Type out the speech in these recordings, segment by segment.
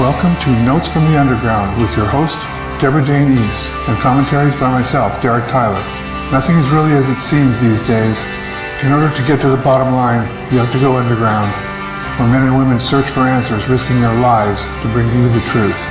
Welcome to Notes from the Underground with your host, Deborah Jane East, and commentaries by myself, Derek Tyler. Nothing is really as it seems these days. In order to get to the bottom line, you have to go underground, where men and women search for answers, risking their lives to bring you the truth.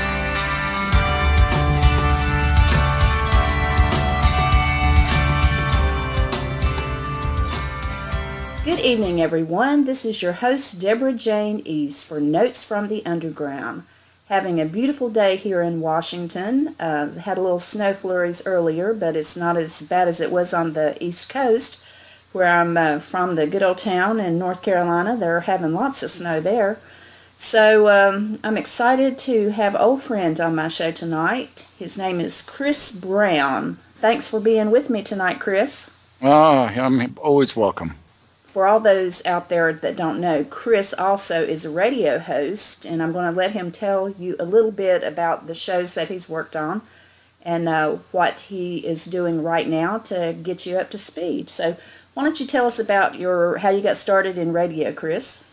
Good evening, everyone. This is your host, Deborah Jane East, for Notes from the Underground. Having a beautiful day here in Washington. Had a little snow flurries earlier, but it's not as bad as it was on the East Coast, where I'm from, the good old town in North Carolina. They're having lots of snow there. So I'm excited to have an old friend on my show tonight. His name is Chris Brown. Thanks for being with me tonight, Chris. I'm always welcome. For all those out there that don't know, Chris also is a radio host, and I'm going to let him tell you a little bit about the shows that he's worked on and what he is doing right now to get you up to speed. So why don't you tell us about how you got started in radio, Chris?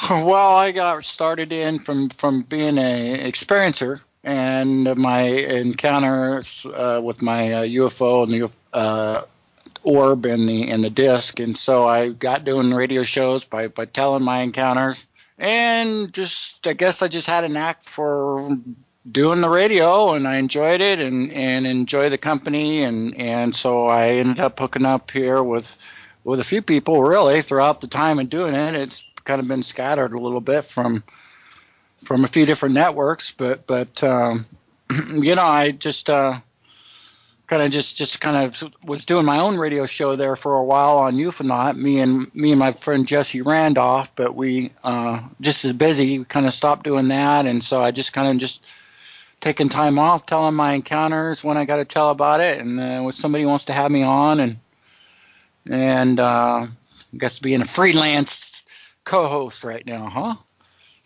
Well, I got started in from being an experiencer, and my encounters with my UFO and the orb and the disc, and so I got doing radio shows by telling my encounters, and I guess I just had a knack for doing the radio, and I enjoyed it and enjoy the company, and so I ended up hooking up here with a few people really throughout the time of doing it. It's kind of been scattered a little bit from a few different networks, but I just kind of was doing my own radio show there for a while on Ufonaut, me and my friend Jesse Randolph, but we just as busy, we kind of stopped doing that, and so I just taking time off, telling my encounters when I got to tell about it, and when somebody wants to have me on, and I guess being a freelance co-host right now, huh?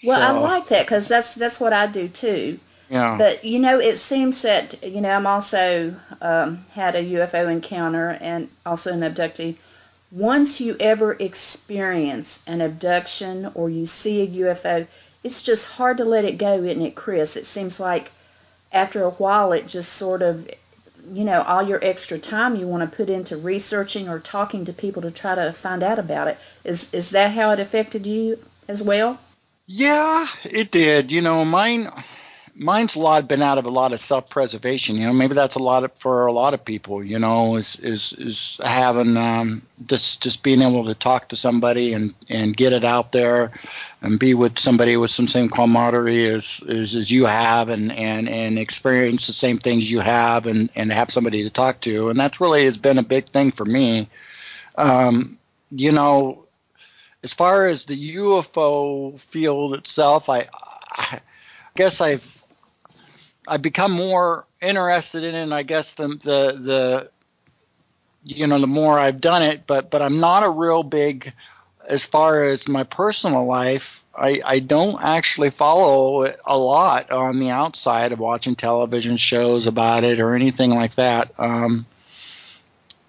Well, I like that, because that's what I do too. Yeah. But, it seems that, I'm also had a UFO encounter and also an abductee. Once you ever experience an abduction or you see a UFO, it's just hard to let it go, isn't it, Chris? It seems like after a while it just sort of, all your extra time you want to put into researching or talking to people to try to find out about it. Is that how it affected you as well? Yeah, it did. Mine's been out of a lot of self-preservation. Maybe that's for a lot of people. Is having just being able to talk to somebody and get it out there, and be with somebody with some same camaraderie as you have, and experience the same things you have, and have somebody to talk to, and that really has been a big thing for me. As far as the UFO field itself, I guess I've become more interested in it, and I guess the more I've done it, but I'm not a real big, as far as my personal life, I don't actually follow it a lot on the outside of watching television shows about it or anything like that.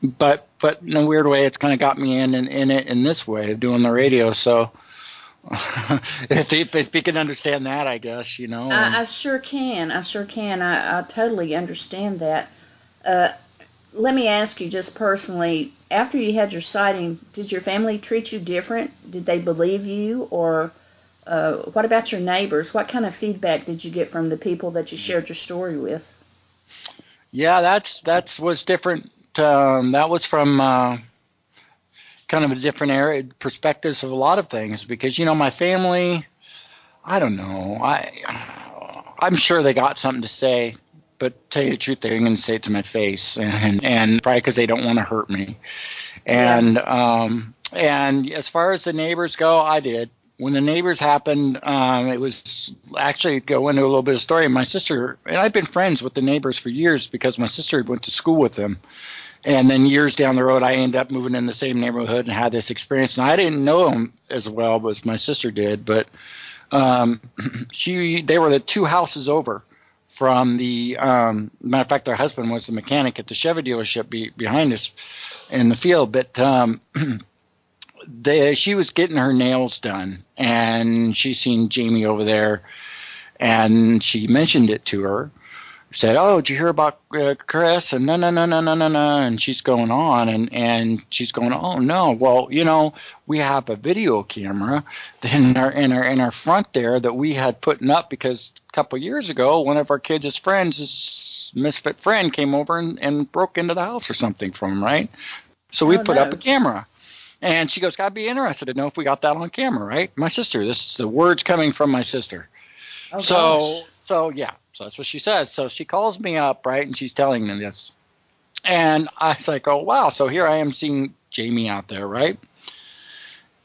But in a weird way, it's kind of got me in it in this way of doing the radio, so if you can understand that, I guess, I sure can. I totally understand that. Let me ask you just personally, after you had your sighting, did your family treat you different? Did they believe you? Or what about your neighbors? What kind of feedback did you get from the people that you shared your story with? Yeah, that was different. That was from kind of a different area, perspectives of a lot of things, because my family, I don't know, I'm sure they got something to say, but tell you the truth, they're going to say it to my face, and probably because they don't want to hurt me. And and as far as the neighbors go, I did. When the neighbors happened, it was actually, go into a little bit of story. My sister and I've been friends with the neighbors for years because my sister went to school with them. And then years down the road, I ended up moving in the same neighborhood and had this experience. And I didn't know them as well as my sister did, but they were the two houses over from the matter of fact, their husband was the mechanic at the Chevy dealership behind us in the field. But she was getting her nails done, and she seen Jamie over there. And she mentioned it to her, said, "Oh, did you hear about Chris?" And no, no, no, no, no, no, no. And she's going on, and she's going, "Oh no, well, we have a video camera in our front there that we had putting up because a couple of years ago, one of our kids' friends, his misfit friend, came over and broke into the house or something from him, right? So we put up a camera." And she goes, "I'd be interested to know if we got that on camera, right?" My sister, this is the words coming from my sister. Oh, So yeah, so that's what she says. So she calls me up, right, and she's telling me this. And I was like, "Oh, wow." So here I am seeing Jamie out there, right?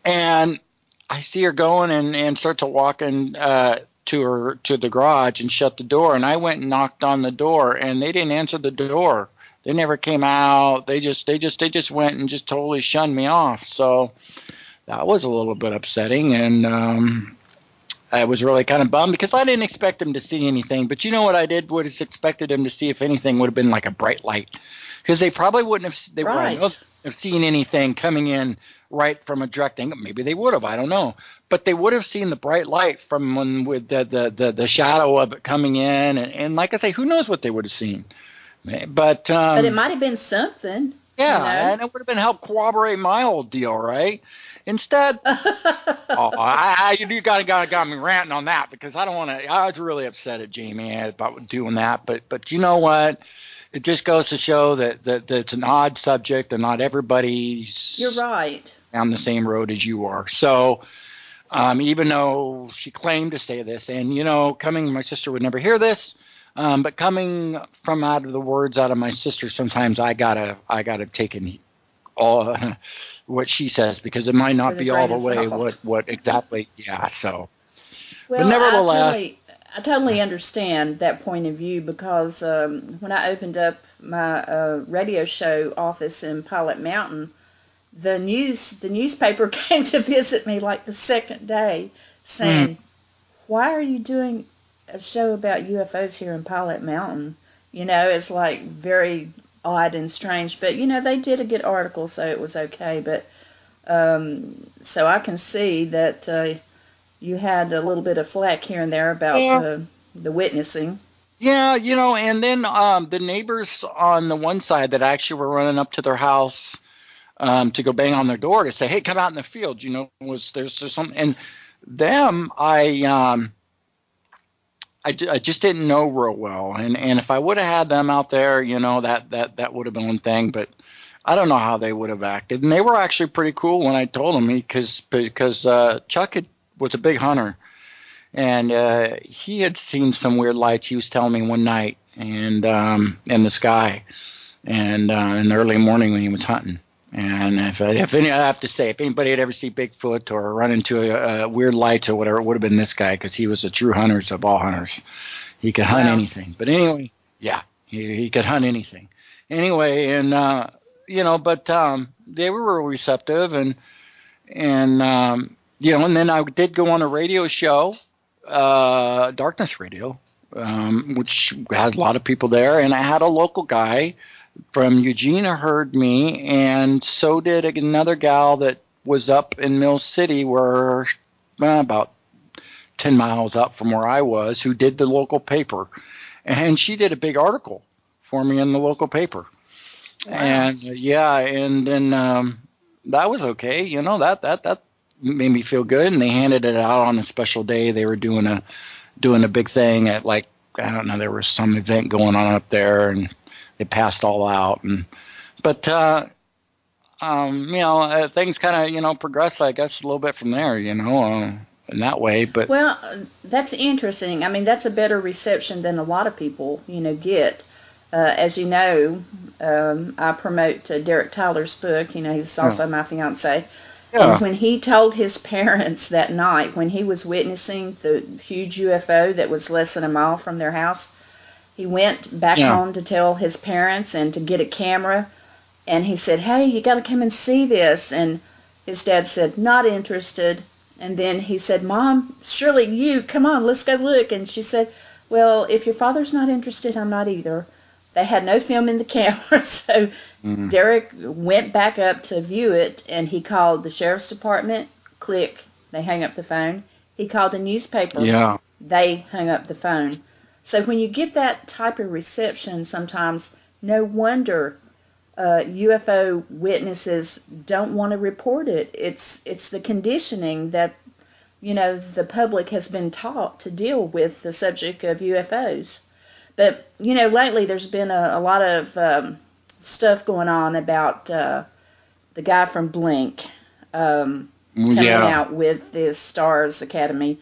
And I see her going and start to walk in to the garage and shut the door. And I went and knocked on the door, and they didn't answer the door. They never came out. They just went and just totally shunned me off. So that was a little bit upsetting, and I was really kind of bummed because I didn't expect him to see anything. But you know what I did? Would have expected him to see, if anything, would have been like a bright light, because they probably wouldn't have. They wouldn't have seen anything coming in right from a direct angle. Maybe they would have. I don't know. But they would have seen the bright light from when with the shadow of it coming in, and like I say, who knows what they would have seen. But it might have been something. Yeah, and it would have been help corroborate my whole deal, right? Instead, you got me ranting on that because I don't want to. I was really upset at Jamie about doing that, but you know what? It just goes to show that it's an odd subject and not everybody's. You're right. Down the same road as you are. So, even though she claimed to say this, and my sister would never hear this. But coming from out of the words out of my sister, sometimes I gotta take in all what she says because it might not be all the way what exactly. Yeah. So, well, but nevertheless, I totally understand that point of view because when I opened up my radio show office in Pilot Mountain, the newspaper came to visit me like the second day, saying, "Why are you doing a show about UFOs here in Pilot Mountain?" It's like very odd and strange, but they did a good article, so it was okay. But so I can see that you had a little bit of flack here and there about the witnessing. Yeah, and then the neighbors on the one side that actually were running up to their house to go bang on their door to say, "Hey, come out in the field," there's something, and them I just didn't know real well, and if I would have had them out there, that would have been one thing, but I don't know how they would have acted. And they were actually pretty cool when I told them because Chuck was a big hunter, and he had seen some weird lights. He was telling me one night, and in the sky, and in the early morning when he was hunting. And I have to say, if anybody had ever seen Bigfoot or run into a weird lights or whatever, it would have been this guy because he was a true hunter of all hunters. He could hunt anything. But anyway, yeah, he could hunt anything. Anyway, and but they were real receptive, and and then I did go on a radio show, Darkness Radio, which had a lot of people there, and I had a local guy from Eugene heard me, and so did another gal that was up in Mill City, where about 10 miles up from where I was, who did the local paper, and she did a big article for me in the local paper. Wow. And and then that was okay. That made me feel good, and they handed it out on a special day. They were doing a big thing at, like, I don't know, there was some event going on up there, and they passed all out, but things kind of progressed, I guess, a little bit from there, in that way. But well, that's interesting. I mean, that's a better reception than a lot of people, get. As you know, I promote Derek Tyler's book. He's also my fiance. Yeah. And when he told his parents that night, when he was witnessing the huge UFO that was less than a mile from their house, he went back home to tell his parents and to get a camera. And he said, "Hey, you got to come and see this." And his dad said, "Not interested." And then he said, "Mom, surely come on, let's go look." And she said, "Well, if your father's not interested, I'm not either." They had no film in the camera, so Derek went back up to view it, and he called the sheriff's department. Click, they hang up the phone. He called a newspaper. Yeah. they hung up the phone. So when you get that type of reception, sometimes no wonder UFO witnesses don't want to report it. It's the conditioning that the public has been taught to deal with the subject of UFOs. But lately there's been a lot of stuff going on about the guy from Blink coming out with the Stars Academy,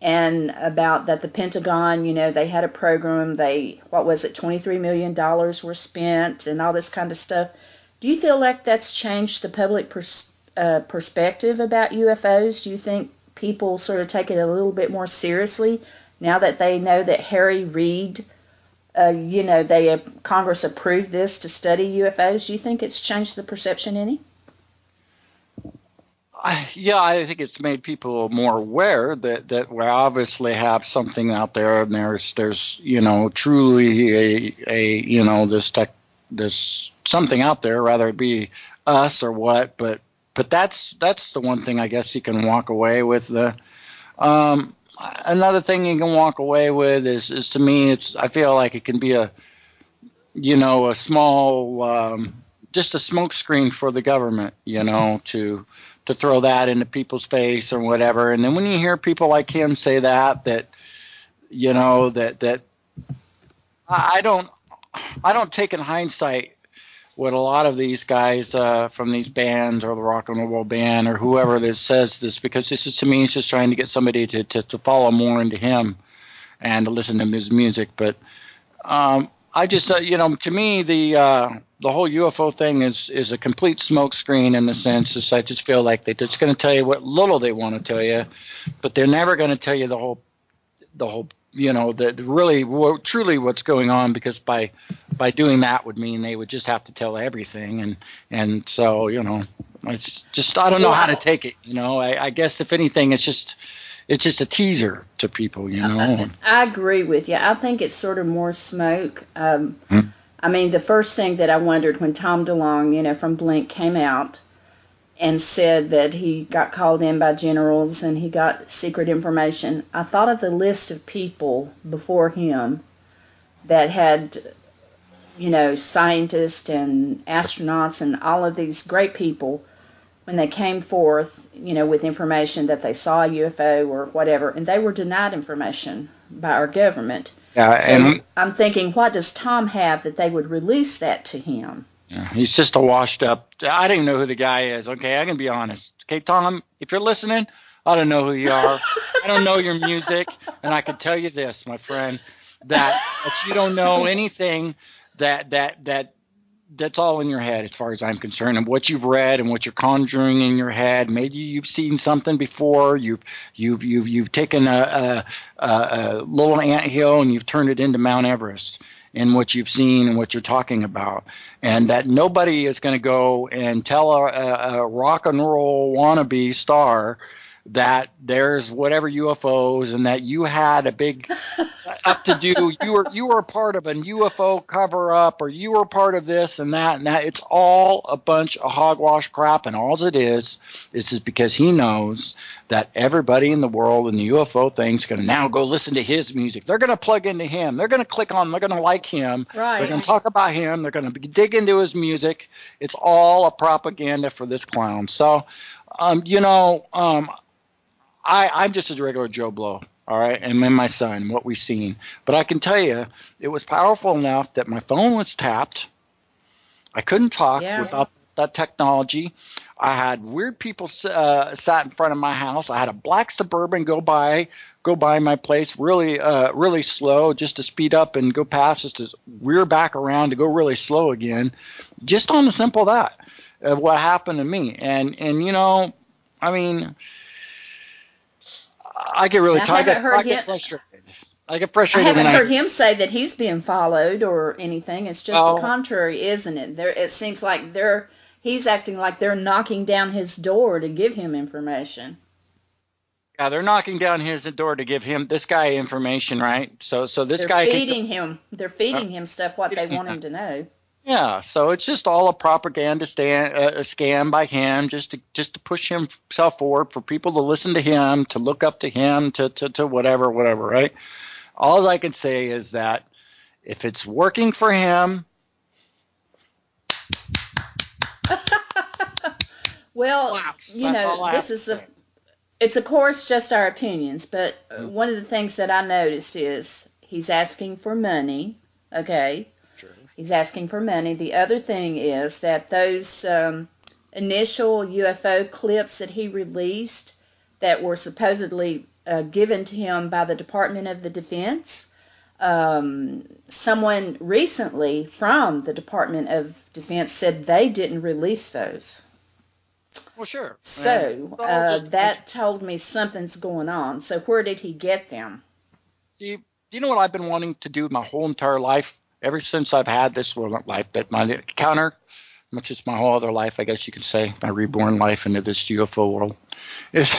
and about that the Pentagon, they had a program, what was it, $23 million were spent and all this kind of stuff. Do you feel like that's changed the public perspective about UFOs? Do you think people sort of take it a little bit more seriously now that they know that Harry Reid, Congress approved this to study UFOs? Do you think it's changed the perception any? I think it's made people more aware that we obviously have something out there, and there's truly there's something out there, rather it be us or what. But that's the one thing I guess you can walk away with. Another thing you can walk away with is to me, I feel like it can be a small just a smokescreen for the government, to throw that into people's face or whatever. And then when you hear people like him say that I don't take in hindsight what a lot of these guys from these bands or the Rock and Roll Band or whoever that says this, because this is, to me, it's just trying to get somebody to follow more into him and to listen to his music. But I just, to me, the whole UFO thing is a complete smokescreen in the sense is I just feel like they're just going to tell you what little they want to tell you, but they're never going to tell you the whole, truly what's going on, because by doing that would mean they would just have to tell everything, and so it's just, I don't know how to take it. I guess if anything, it's just a teaser to people. I agree with you. I think it's sort of more smoke. I mean, the first thing that I wondered when Tom DeLonge, from Blink, came out and said that he got called in by generals and he got secret information, I thought of the list of people before him that had, scientists and astronauts and all of these great people when they came forth, with information that they saw a UFO or whatever, and they were denied information by our government. Yeah, so and I'm thinking, what does Tom have that they would release that to him? yeah, he's just a washed up. I don't even know who the guy is. Okay, I can be honest. Okay, Tom, if you're listening, I don't know who you are. I don't know your music, and I can tell you this, my friend, that you don't know anything that's all in your head, as far as I'm concerned, and what you've read and what you're conjuring in your head. Maybe you've seen something before. You've taken a little anthill and you've turned it into Mount Everest in what you've seen and what you're talking about, and that nobody is going to go and tell a rock and roll wannabe star that there's whatever UFOs and that you had a big up to do. You were part of a UFO cover up, or you were part of this and that and that. It's all a bunch of hogwash crap, and all it is because he knows that everybody in the world in the UFO thing's going to now go listen to his music. They're going to plug into him. They're going to click on. They're going to like him. Right. They're going to talk about him. They're going to dig into his music. It's all a propaganda for this clown. So, I'm just a regular Joe Blow, all right, and then my son, what we've seen. But I can tell you, it was powerful enough that my phone was tapped. I couldn't talk without that technology. I had weird people sat in front of my house. I had a black Suburban go by my place really slow, just to speed up and go past, just to rear back around to go really slow again, just on the simple that of what happened to me. And I mean, I get really tired. I get frustrated. I haven't heard him say that he's being followed or anything. It's just the contrary, isn't it? It seems like he's acting like they're knocking down his door to give him information. Yeah, they're knocking down his door to give this guy information, right? So this they're guy feeding him. They're feeding him stuff what they want him to know. Yeah, so it's just all a propaganda a scam by him, just to push himself forward for people to listen to him, to look up to him, to whatever, right? All I can say is that if it's working for him, Well, claps. That's all I have this to is say. it's of course just our opinions, but Mm, one of the things that I noticed is he's asking for money. Okay, true. he's asking for money. The other thing is that those initial UFO clips that he released that were supposedly given to him by the Department of the Defense. Someone recently from the Department of Defense said they didn't release those. Well, sure. And it's So all just a bunch of, that told me something's going on. So where did he get them? see, you know what I've been wanting to do my whole entire life, ever since I've had this, well, not life, but my encounter, which is my whole other life, I guess you could say, my reborn life into this UFO world, is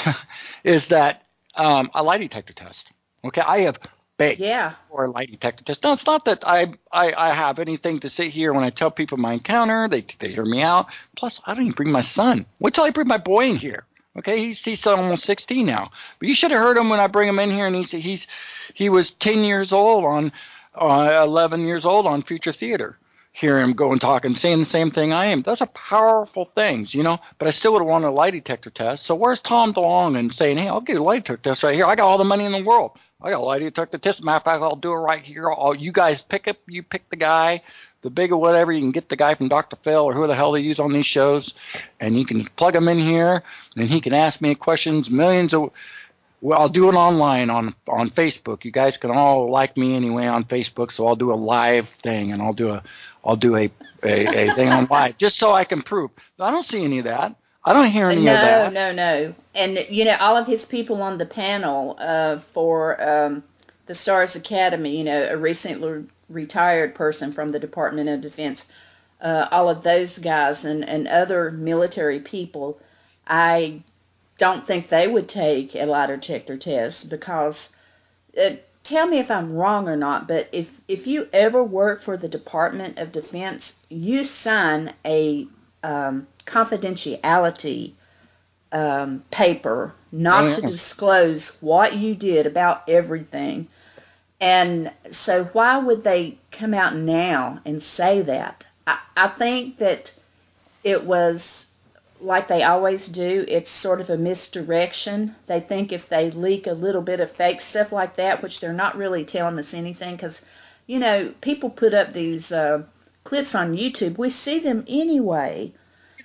is that a lie detector test. Okay, I have begged Yeah. for a lie detector test. No, it's not that I have anything to say here when I tell people my encounter. They hear me out. Plus, I don't even bring my son. Wait till I bring my boy in here. Okay, he's almost 16 now. But you should have heard him when I bring him in here, and he was 10 years old on 11 years old on Future Theater. Hear him go and talk and saying the same thing I am. Those are powerful things, But I still would have wanted a lie detector test. So where's Tom DeLong and saying, hey, I'll get a lie detector test right here. I got all the money in the world. I got a lie detector test. Matter of fact, I'll do it right here. You guys you pick the guy, the big or whatever. You can get the guy from Dr. Phil or who the hell they use on these shows, and you can plug him in here, and he can ask me questions, millions of. Well, I'll do it online on Facebook. You guys can all like me anyway on Facebook, so I'll do a live thing, and I'll do a thing on live just so I can prove. I don't see any of that. I don't hear any of No, that. no, no. And all of his people on the panel for the Stars Academy, a recently retired person from the Department of Defense, all of those guys and other military people, I don't think they would take a lie detector test because tell me if I'm wrong or not, but if you ever work for the Department of Defense, you sign a confidentiality paper Oh not to yeah. disclose what you did about everything. And so, why would they come out now and say that? I think that it was like they always do, it's sort of a misdirection. They think if they leak a little bit of fake stuff like that, which they're not really telling us anything, because, people put up these clips on YouTube. We see them anyway,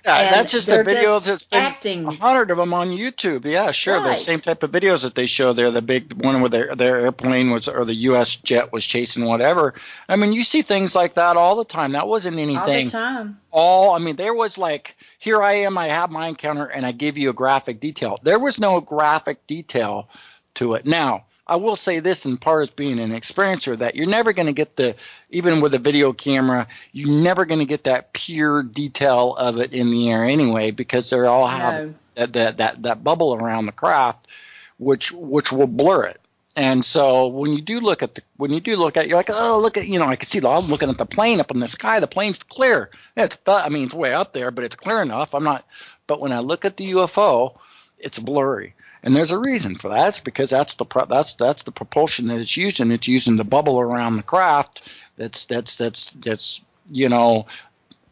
Yeah, and that's just a they're video just that's been a acting hundred of them on YouTube. Yeah, sure. The same right type of videos that they show there. The big one where their airplane was, or the U.S. jet was chasing whatever. I mean, you see things like that all the time. That wasn't all the anything. time. I mean, there was like, here I am, I have my encounter, and I give you a graphic detail. There was no graphic detail to it. Now, I will say this in part as being an experiencer, that you're never going to get even with a video camera, you're never going to get that pure detail of it in the air anyway, because they all have No, that bubble around the craft, which will blur it. And so when you do look at, you're like, oh, look at, I can see, I'm looking at the plane up in the sky. The plane's clear. It's way up there, but it's clear enough. But when I look at the UFO, it's blurry. And there's a reason for that. It's because that's the propulsion that it's using. It's using the bubble around the craft. That's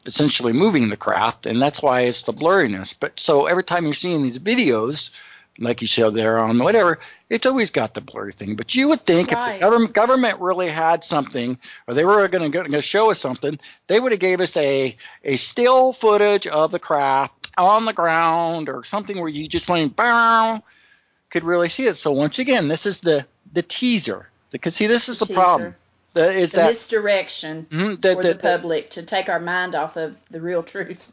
essentially moving the craft, and that's why it's the blurriness. But so every time you're seeing these videos, like you showed there on whatever, it's always got the blurry thing. But you would think if the right. government really had something, or they were going to show us something, they would have gave us a still footage of the craft on the ground or something where you just went, bow, could really see it. So once again, this is the teaser. Because see, this The is the problem. teaser, Is the that misdirection mhm, for the public to take our mind off of the real truth.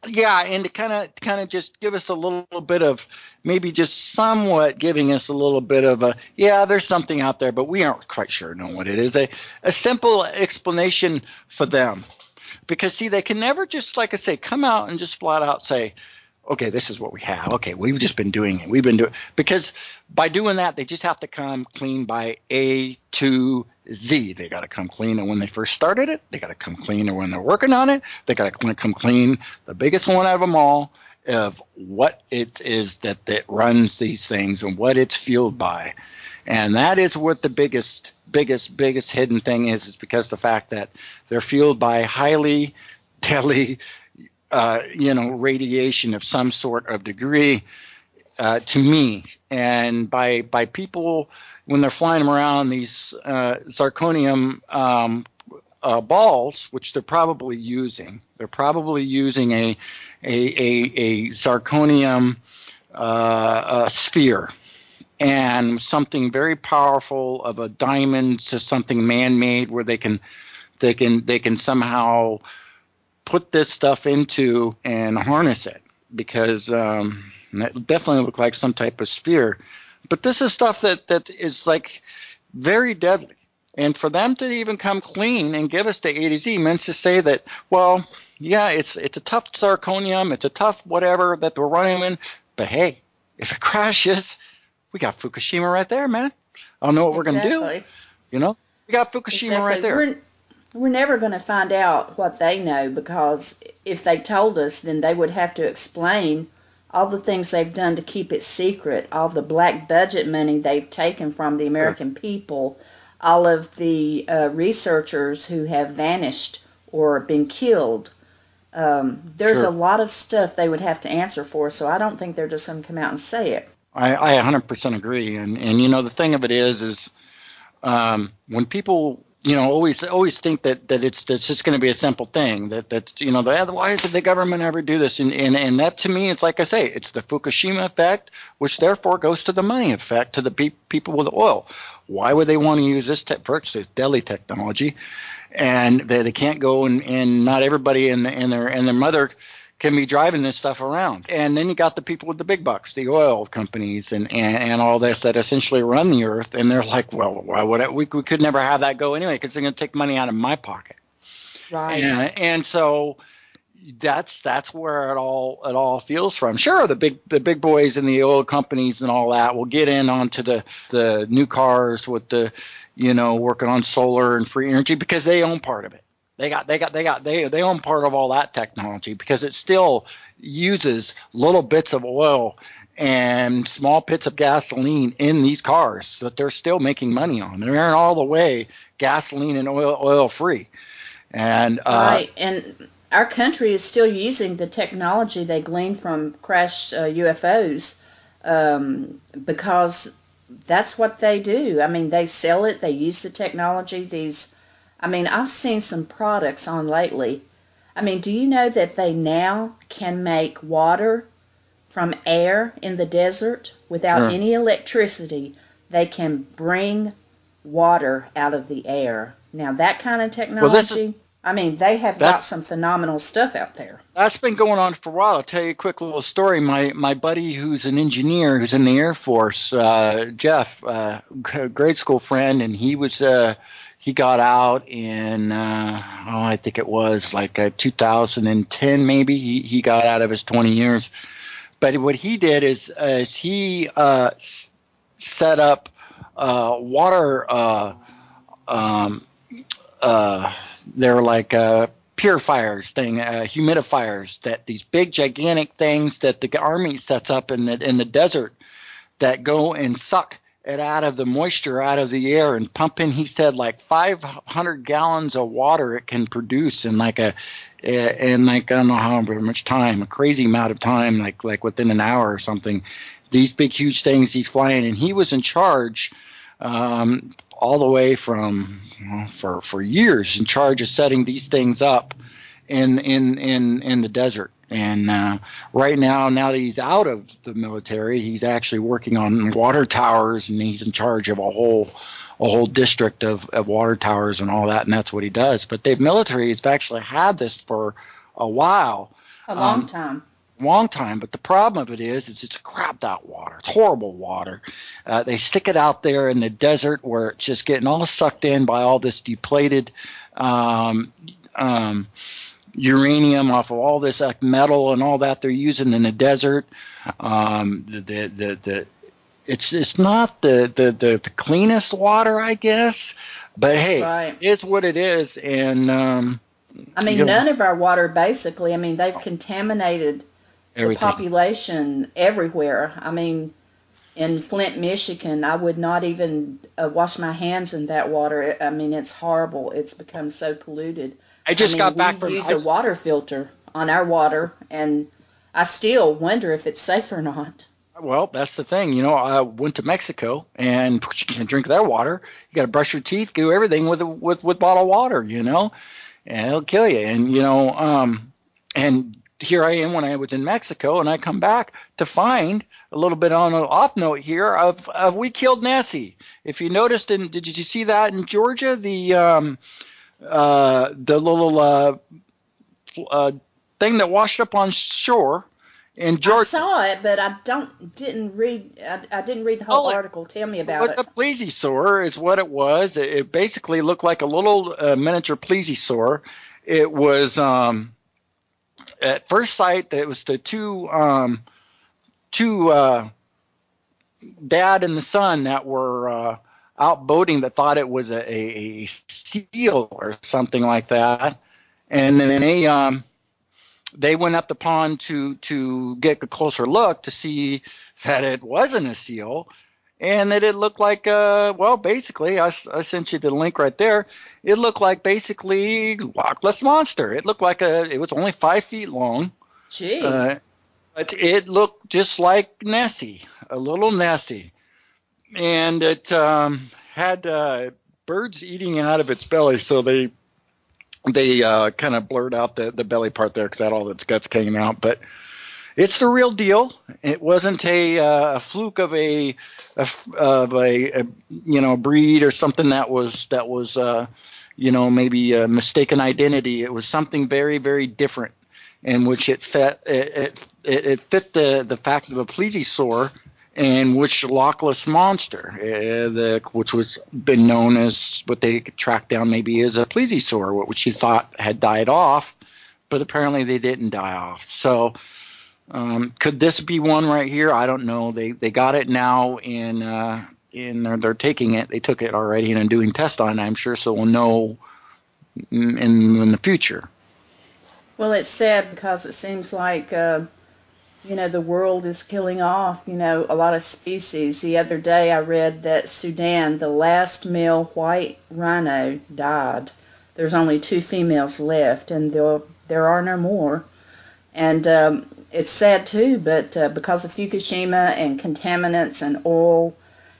yeah, and to kind of just give us a little bit of, maybe just somewhat giving us a little bit of a, yeah, there's something out there, but we aren't quite sure know what it is. A simple explanation for them. Because see, they can never just, like I say, come out and just flat out say, okay, this is what we have. Okay, we've just been doing it. We've been doing, because by doing that, they just have to come clean by A to Z. They got to come clean when they first started it. They got to come clean when they're working on it. They got to come clean, the biggest one out of them all, of what it is that runs these things and what it's fueled by. And that is what the biggest hidden thing is because the fact that they're fueled by highly deadly, radiation of some sort of degree, to me. And by people, when they're flying them around, these zirconium balls, which they're probably using a zirconium sphere, and something very powerful of a diamond to something man-made, where they can somehow put this stuff into and harness it, because it definitely looked like some type of sphere. But this is stuff that is like very deadly. And for them to even come clean and give us the A to Z meant to say that, well, yeah, it's a tough zirconium, it's a tough whatever that we're running in, but hey, if it crashes, we got Fukushima right there, man. I don't know what we're going to do. We got Fukushima right there. We're never going to find out what they know, because if they told us, then they would have to explain all the things they've done to keep it secret, all the black budget money they've taken from the American people, all of the researchers who have vanished or been killed. There's a lot of stuff they would have to answer for, so I don't think they're just going to come out and say it. I 100% agree. And the thing of it is when people always think that it's just going to be a simple thing, why did the government ever do this? And that, to me, it's like I say, it's the Fukushima effect, which therefore goes to the money effect, to the people with oil. Why would they want to use this deadly technology? And they can't go and not everybody and their mother can be driving this stuff around. And then you got the people with the big bucks, the oil companies and all this that essentially run the earth. And they're like, well, why would we could never have that go anyway, because they're going to take money out of my pocket. Right. And so that's where it all feels from. Sure, the big boys and the oil companies and all that will get in onto the new cars with the, working on solar and free energy, because they own part of it. They own part of all that technology, because it still uses little bits of oil and small bits of gasoline in these cars that they're still making money on. They're all the way gasoline and oil free. And right, and our country is still using the technology they gleaned from crashed UFOs, because that's what they do. I mean, they sell it. They use the technology. I've seen some products on lately. Do you know that they now can make water from air in the desert without any electricity? They can bring water out of the air. Now, that kind of technology, they have got some phenomenal stuff out there. That's been going on for a while. I'll tell you a quick little story. My buddy, who's an engineer, who's in the Air Force, Jeff, grade school friend, and he got out in, I think it was like 2010 maybe. He got out of his 20 years. But what he did is he set up water, they're like purifiers humidifiers, that these big gigantic things that the Army sets up in the desert that go and suck it out of the moisture out of the air and pump in, he said, like 500 gallons of water it can produce in I don't know how much time, a crazy amount of time, like within an hour or something. These big huge things he's flying, and he was in charge all the way from for years, in charge of setting these things up in the desert. And right now that he's out of the military, he's actually working on water towers, and he's in charge of a whole district of water towers and all that, and that's what he does. But the military has actually had this for a while. A long time. But the problem of it is it's crapped out water. It's horrible water. They stick it out there in the desert where it's just getting all sucked in by all this depleted uranium off of all this metal and all that they're using in the desert. it's not the cleanest water, I guess, but hey, Right. it's what it is, and I mean, none of our water, basically, I mean, they've contaminated the everything. population everywhere. I mean, in Flint, Michigan, I would not even wash my hands in that water. I mean, it's horrible. It's become so polluted. I I just mean, got we back from. use a water filter on our water, and I still wonder if it's safe or not. Well, that's the thing. I went to Mexico, and you can't drink their water. You got to brush your teeth, do everything with bottled water. And it'll kill you. And here I am when I was in Mexico, and I come back to find a little bit on an off note here of we killed Nessie. If you noticed, did you see that in Georgia? The little thing that washed up on shore in I Georgia. saw it, but didn't read. I didn't read the whole article. Tell me It about was it. a plesiosaur, is what it was. It basically looked like a little miniature plesiosaur. It was at first sight, it was the two dad and the son that were out boating that thought it was a seal or something like that, and then they went up the pond to get a closer look to see that it wasn't a seal, and that it looked like basically I sent you the link right there. It looked like basically Loch Ness monster. It looked like it was only 5 feet long. Gee. But it looked just like Nessie, a little Nessie, and it had birds eating out of its belly, so they kind of blurred out the belly part there because that all its guts came out. But it's the real deal. It wasn't a fluke of a breed or something that was maybe a mistaken identity. It was something very, very different, in which it fit the fact of a plesiosaur, and which Loch Ness monster, which was been known as what they tracked down maybe as a plesiosaur, which you thought had died off, but apparently they didn't die off. So could this be one right here? I don't know. They got it now they're taking it. They took it already and are doing tests on it, I'm sure, so we'll know in the future. Well, it's sad because it seems like, the world is killing off, a lot of species. The other day I read that Sudan, the last male white rhino, died. There's only 2 females left, and there are no more. And it's sad too, but because of Fukushima and contaminants and oil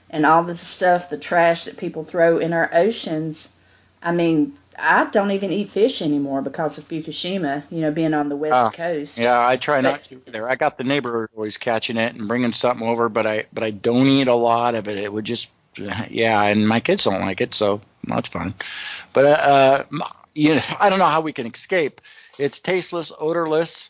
and all the stuff, the trash that people throw in our oceans, I mean, I don't even eat fish anymore because of Fukushima, being on the West Coast. Yeah, I try not to either. I got the neighbor always catching it and bringing something over, but I don't eat a lot of it. It would just, and my kids don't like it, so that's fine. But I don't know how we can escape. It's tasteless, odorless,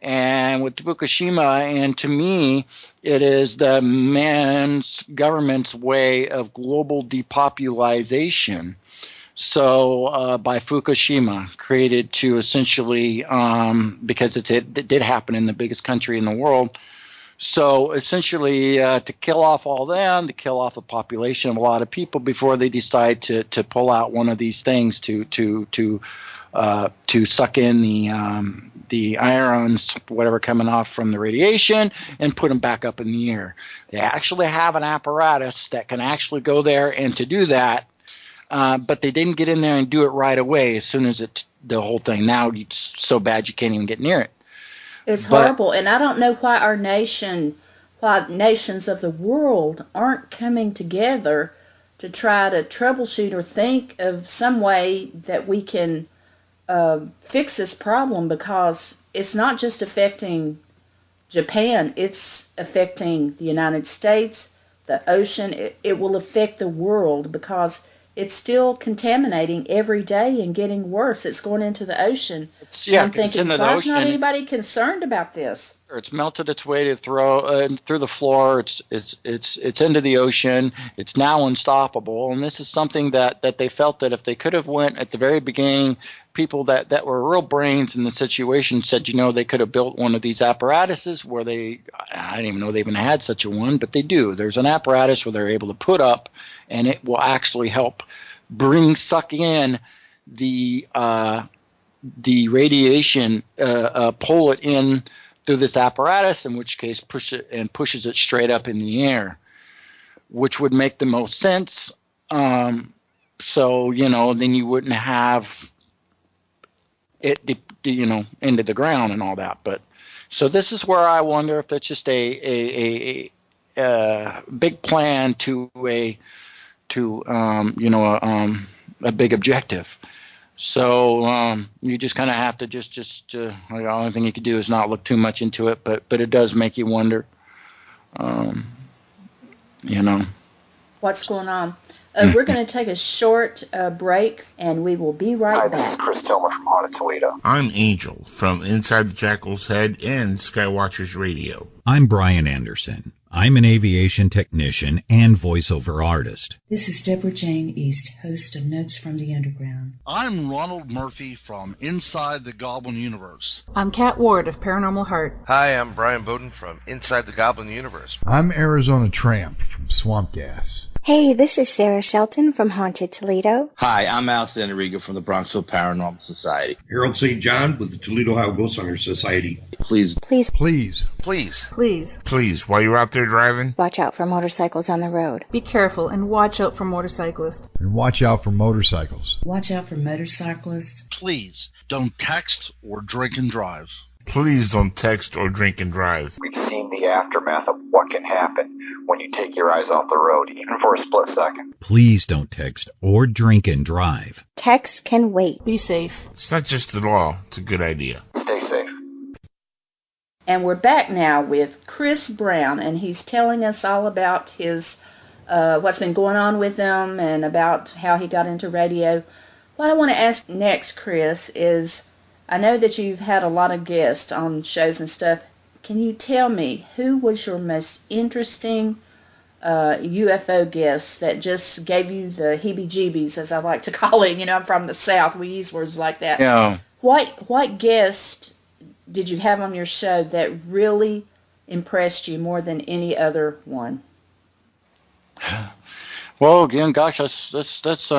and with Fukushima, and to me, it is the man's government's way of global depopulation. So by Fukushima, created to essentially, because it did happen in the biggest country in the world, so essentially to kill off all them, to kill off a population of a lot of people before they decide to pull out one of these things to suck in the ions, whatever coming off from the radiation, and put them back up in the air. They actually have an apparatus that can actually go there and to do that. But they didn't get in there and do it right away as soon as the whole thing. Now it's so bad you can't even get near it. It's horrible, and I don't know why nations of the world aren't coming together to try to troubleshoot or think of some way that we can fix this problem, because it's not just affecting Japan, it's affecting the United States, the ocean. It will affect the world because it's still contaminating every day and getting worse. It's going into the ocean. I'm thinking, why is not anybody concerned about this? It's melted its way to through the floor. It's into the ocean. It's now unstoppable. And this is something that they felt that if they could have went at the very beginning, people that were real brains in the situation said, they could have built one of these apparatuses where I didn't even know they even had such a one, but they do. There's an apparatus where they're able to put up, and it will actually help suck in the radiation, pull it in through this apparatus, in which case pushes it straight up in the air, which would make the most sense. So then you wouldn't have it, into the ground and all that. But so this is where I wonder if that's just a big plan to a big objective. So you just kind of have to the only thing you could do is not look too much into it, but it does make you wonder, what's going on. We're going to take a short break, and we will be right back. Hi, this is Chris Tillman from Haunted Toledo. I'm Angel from Inside the Jackal's Head and Skywatchers Radio. I'm Brian Anderson. I'm an aviation technician and voiceover artist. This is Deborah Jane East, host of Notes from the Underground. I'm Ronald Murphy from Inside the Goblin Universe. I'm Kat Ward of Paranormal Heart. Hi, I'm Brian Bowden from Inside the Goblin Universe. I'm Arizona Tramp from Swamp Gas. Hey, this is Sarah Shelton from Haunted Toledo. Hi, I'm Al Sanariga from the Bronxville Paranormal Society. Harold St. John with the Toledo Ohio Ghost Hunter Society. Please. Please. Please. Please. Please. Please, while you're out there driving, watch out for motorcycles on the road. Be careful and watch out for motorcyclists. And watch out for motorcycles. Watch out for motorcyclists. Please don't text or drink and drive. Please don't text or drink and drive. We've seen the aftermath of what can happen when you take your eyes off the road, even for a split second. Please don't text or drink and drive. Text can wait. Be safe. It's not just the law, it's a good idea. Stay safe. And we're back now with Chris Brown, and he's telling us all about his what's been going on with him and about how he got into radio. What I want to ask next, Chris, is I know that you've had a lot of guests on shows and stuff. Can you tell me who was your most interesting UFO guest that just gave you the heebie-jeebies, as I like to call it? I'm from the South. We use words like that. Yeah. What guest did you have on your show that really impressed you more than any other one? Well, again, gosh, that's interesting.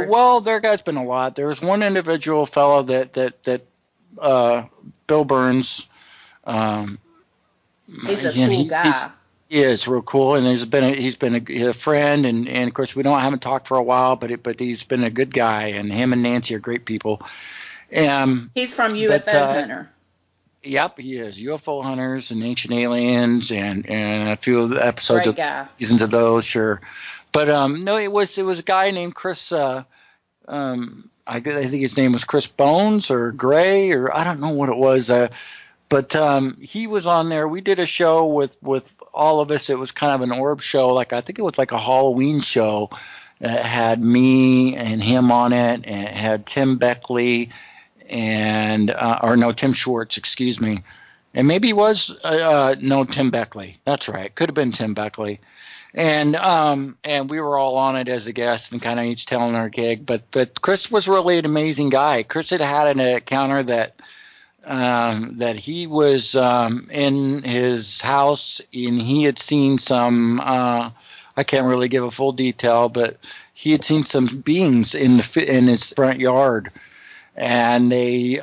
Well, there has been a lot. There was one individual fellow that Bill Burns. He's a cool guy. He is real cool, and he's been a friend, and of course we haven't talked for a while, but he's been a good guy, and him and Nancy are great people. He's from UFO Hunter. Yep, he is. UFO Hunters and Ancient Aliens, and a few of the episodes of seasons of those, sure. But no, it was a guy named Chris. I think his name was Chris Bones or Gray, or I don't know what it was. But he was on there. We did a show with all of us. It was kind of an orb show. I think it was like a Halloween show. It had me and him on it, and it had Tim Beckley Tim Schwartz, excuse me. And maybe it was Tim Beckley. That's right. Could have been Tim Beckley. And we were all on it as a guest and kind of each telling our gig. But Chris was really an amazing guy. Chris had an encounter that he was in his house and he had seen some. I can't really give a full detail, but he had seen some beings in his front yard. And he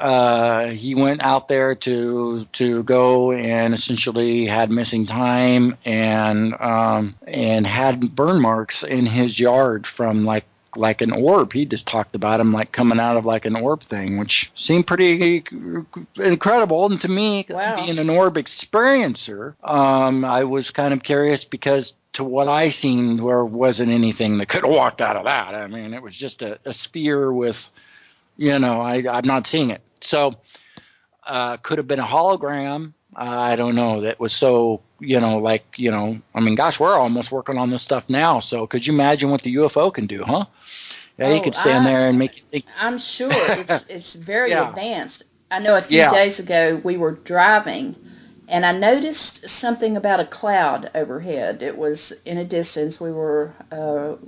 went out there to go and essentially had missing time and had burn marks in his yard from like an orb. He just talked about him like coming out of like an orb thing, which seemed pretty incredible. And to me, being an orb experiencer, I was kind of curious because to what I seen, there wasn't anything that could have walked out of that. I mean, it was just a sphere with. I'm not seeing it. So could have been a hologram. I don't know. That was so, I mean, gosh, we're almost working on this stuff now. So could you imagine what the UFO can do, huh? Yeah, he could stand there and make you think. I'm sure it's very advanced. I know a few Yeah. days ago we were driving, and I noticed something about a cloud overhead. It was in a distance. We were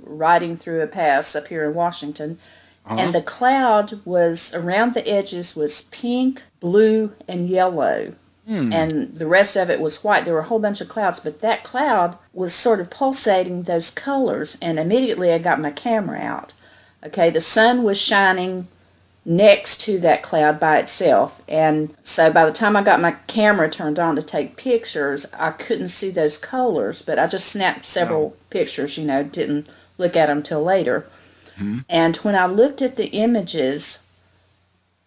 riding through a pass up here in Washington, and the cloud was around the edges was pink, blue, and yellow. And the rest of it was white. There were a whole bunch of clouds, but that cloud was sort of pulsating those colors, and immediately I got my camera out. Okay, the sun was shining next to that cloud by itself, and so by the time I got my camera turned on to take pictures, I couldn't see those colors, but I just snapped several pictures, didn't look at them till later. And when I looked at the images,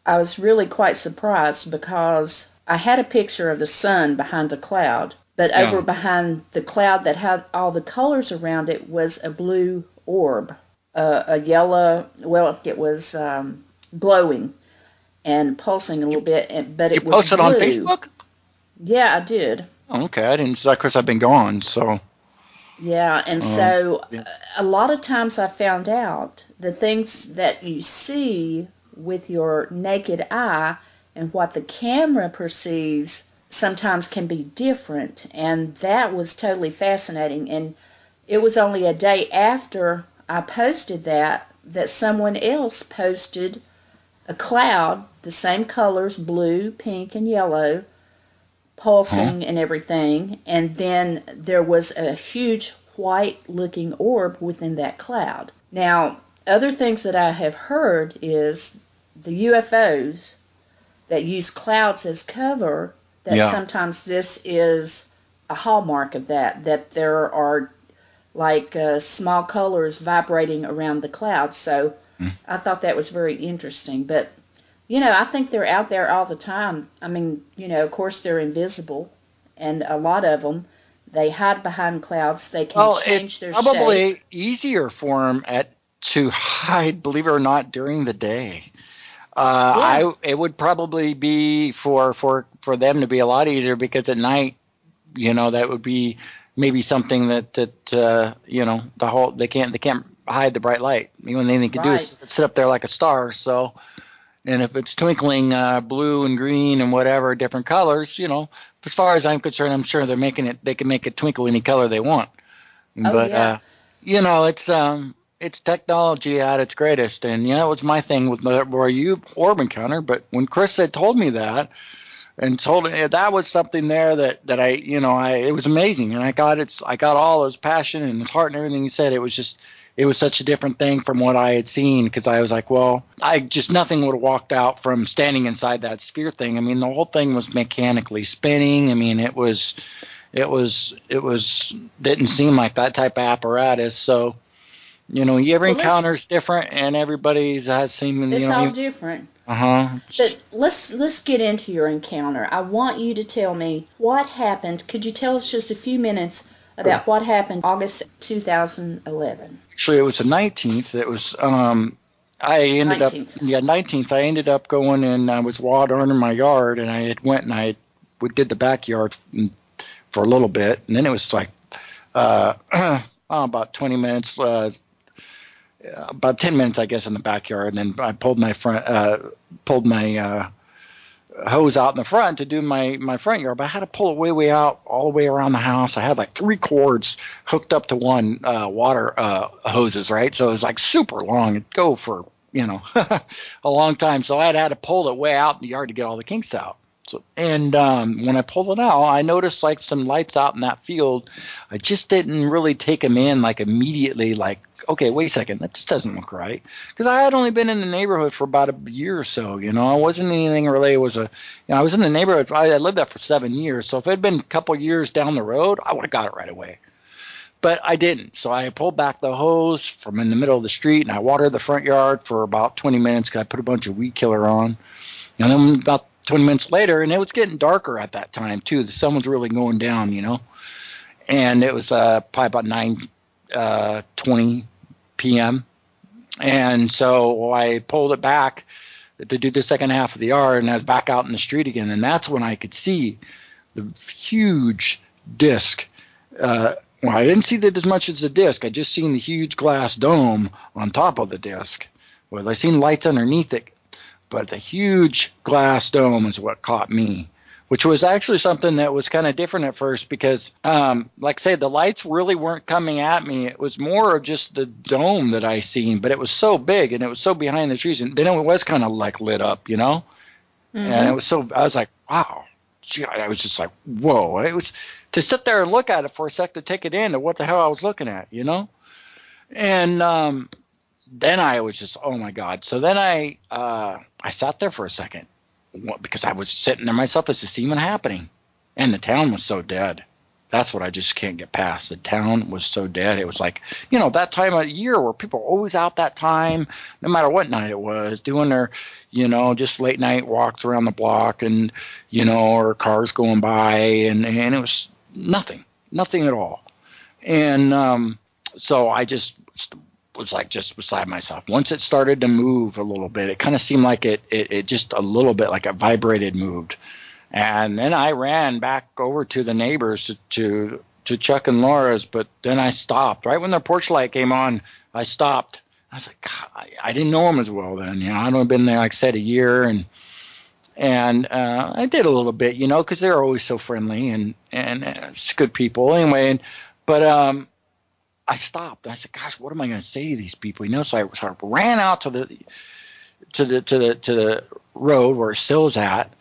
I was really quite surprised because I had a picture of the sun behind a cloud, but over behind the cloud that had all the colors around it was a blue orb, a yellow, well, it was glowing and pulsing a little bit, but it was posted blue. On Facebook? Yeah, I did. Oh, okay, I didn't. Of course, I've been gone, so. Yeah, and a lot of times I found out the things that you see with your naked eye and what the camera perceives sometimes can be different, and that was totally fascinating. And it was only a day after I posted that someone else posted a cloud, the same colors, blue, pink, and yellow, pulsing and everything, and then there was a huge white-looking orb within that cloud. Now, other things that I have heard is the UFOs that use clouds as cover, that sometimes this is a hallmark of that there are like small colors vibrating around the clouds. So I thought that was very interesting. But, I think they're out there all the time. I mean, of course they're invisible, and a lot of them, they hide behind clouds. They can change their shape. It's probably easier for them to hide, believe it or not, during the day. It would probably be for them to be a lot easier, because at night, that would be maybe something that they can't hide the bright light. The only thing they can do is sit up there like a star. So, and if it's twinkling blue and green and whatever different colors, as far as I'm concerned, I'm sure they can make it twinkle any color they want. It's technology at its greatest. And it was my thing with you orb encounter. But when Chris had told me that, and that was something there that it was amazing, and I got all his passion and his heart and everything he said. It was such a different thing from what I had seen, because I was like, well, nothing would have walked out from standing inside that sphere thing. I mean, the whole thing was mechanically spinning. I mean, it didn't seem like that type of apparatus. So, every encounter is different, and everybody's has seen. It's all different. But let's get into your encounter. I want you to tell me what happened. Could you tell us just a few minutes about what happened August 2011? Actually, it was the 19th. It was I ended 19th. I ended up going, and I was watering my yard, and I did the backyard for a little bit, and then it was like about 20 minutes. About 10 minutes, I guess, in the backyard, and then I pulled my hose out in the front to do my front yard. But I had to pull it way out, all the way around the house. I had like 3 cords hooked up to one water hoses, right? So it was like super long. It'd go for a long time. So I had to pull it way out in the yard to get all the kinks out. So, and when I pulled it out, I noticed like some lights out in that field. I just didn't really take them in like immediately, like, okay, wait a second, that just doesn't look right. Because I had only been in the neighborhood for about a year or so, I wasn't anything really. I was in the neighborhood, I lived there for 7 years. So if it had been a couple years down the road, I would have got it right away. But I didn't. So I pulled back the hose from in the middle of the street, and I watered the front yard for about 20 minutes because I put a bunch of weed killer on. And then about 20 minutes later, and it was getting darker at that time too. The sun was really going down, and it was probably about 9:20 p.m. And so I pulled it back to do the second half of the yard, and I was back out in the street again. And that's when I could see the huge disc. I didn't see that as much as the disc. I just seen the huge glass dome on top of the disc. Well, I seen lights underneath it. but the huge glass dome is what caught me, which was actually something that was kind of different at first because, like I say, the lights really weren't coming at me. It was more of just the dome that I seen, but it was so big and it was so behind the trees, and then it was kind of like lit up, you know? Mm-hmm. And it was so, I was like, wow. Gee, I was just like, whoa. It was to sit there and look at it for a sec to take it in to what the hell I was looking at, you know? And then I was just, oh my God. So then I sat there for a second because I was sitting there myself as to see what happening. And the town was so dead. That's what I just can't get past. The town was so dead. It was like, you know, that time of year where people are always out that time, no matter what night it was, doing their, you know, just late night walks around the block and, you know, or cars going by. And it was nothing at all. And so I just was like just beside myself. Once it started to move a little bit, it kind of seemed like it just a little bit like it vibrated, moved. And then I ran back over to the neighbors to Chuck and Laura's, but then I stopped. Right when their porch light came on, I stopped. I was like, God, I didn't know them as well then. You know, I'd only been there, like I said, a year, and I did a little bit, you know, because they're always so friendly and it's good people anyway. But I stopped. I said, gosh, what am I going to say to these people? You know, so I ran out to the road where Still's at.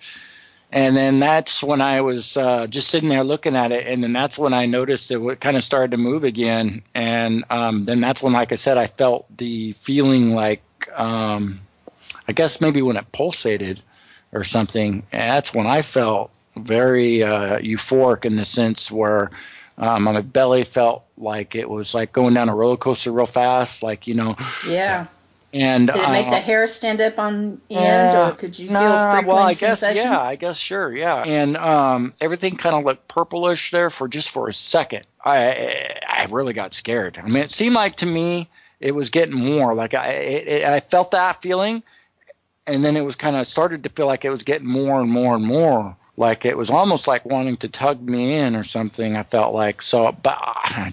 And then that's when I was just sitting there looking at it, and then that's when I noticed it kind of started to move again. And then that's when, like I said, I felt the feeling like, I guess maybe when it pulsated or something. And that's when I felt very euphoric in the sense where my belly felt like it was like going down a roller coaster real fast, like, you know. Yeah. And did it make the hair stand up on end, or could you feel prickling sensation? I guess sure, yeah. And everything kind of looked purplish there for a second. I really got scared. I mean, it seemed like to me it was getting more. Like I felt that feeling, and then it was kind of started to feel like it was getting more and more and more. Like it was almost like wanting to tug me in or something. I felt like so, but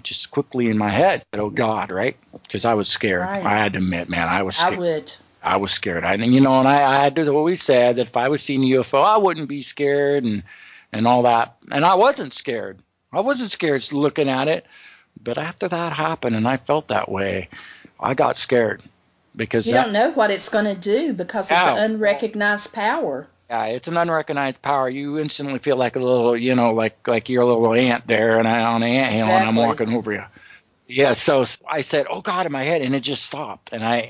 just quickly in my head, oh God, right? Because I was scared. Right. I had to admit, man, I was scared. I was scared. I had to always say that if I was seeing a UFO, I wouldn't be scared and all that. And I wasn't scared. I wasn't scared looking at it. But after that happened, and I felt that way, I got scared because you don't know what it's going to do because it's an unrecognized power. Yeah, it's an unrecognized power. You instantly feel like a little, you know, like you're a little ant there, and on an anthill, and I'm walking over you. Yeah, so I said, "Oh God," in my head, and it just stopped. And I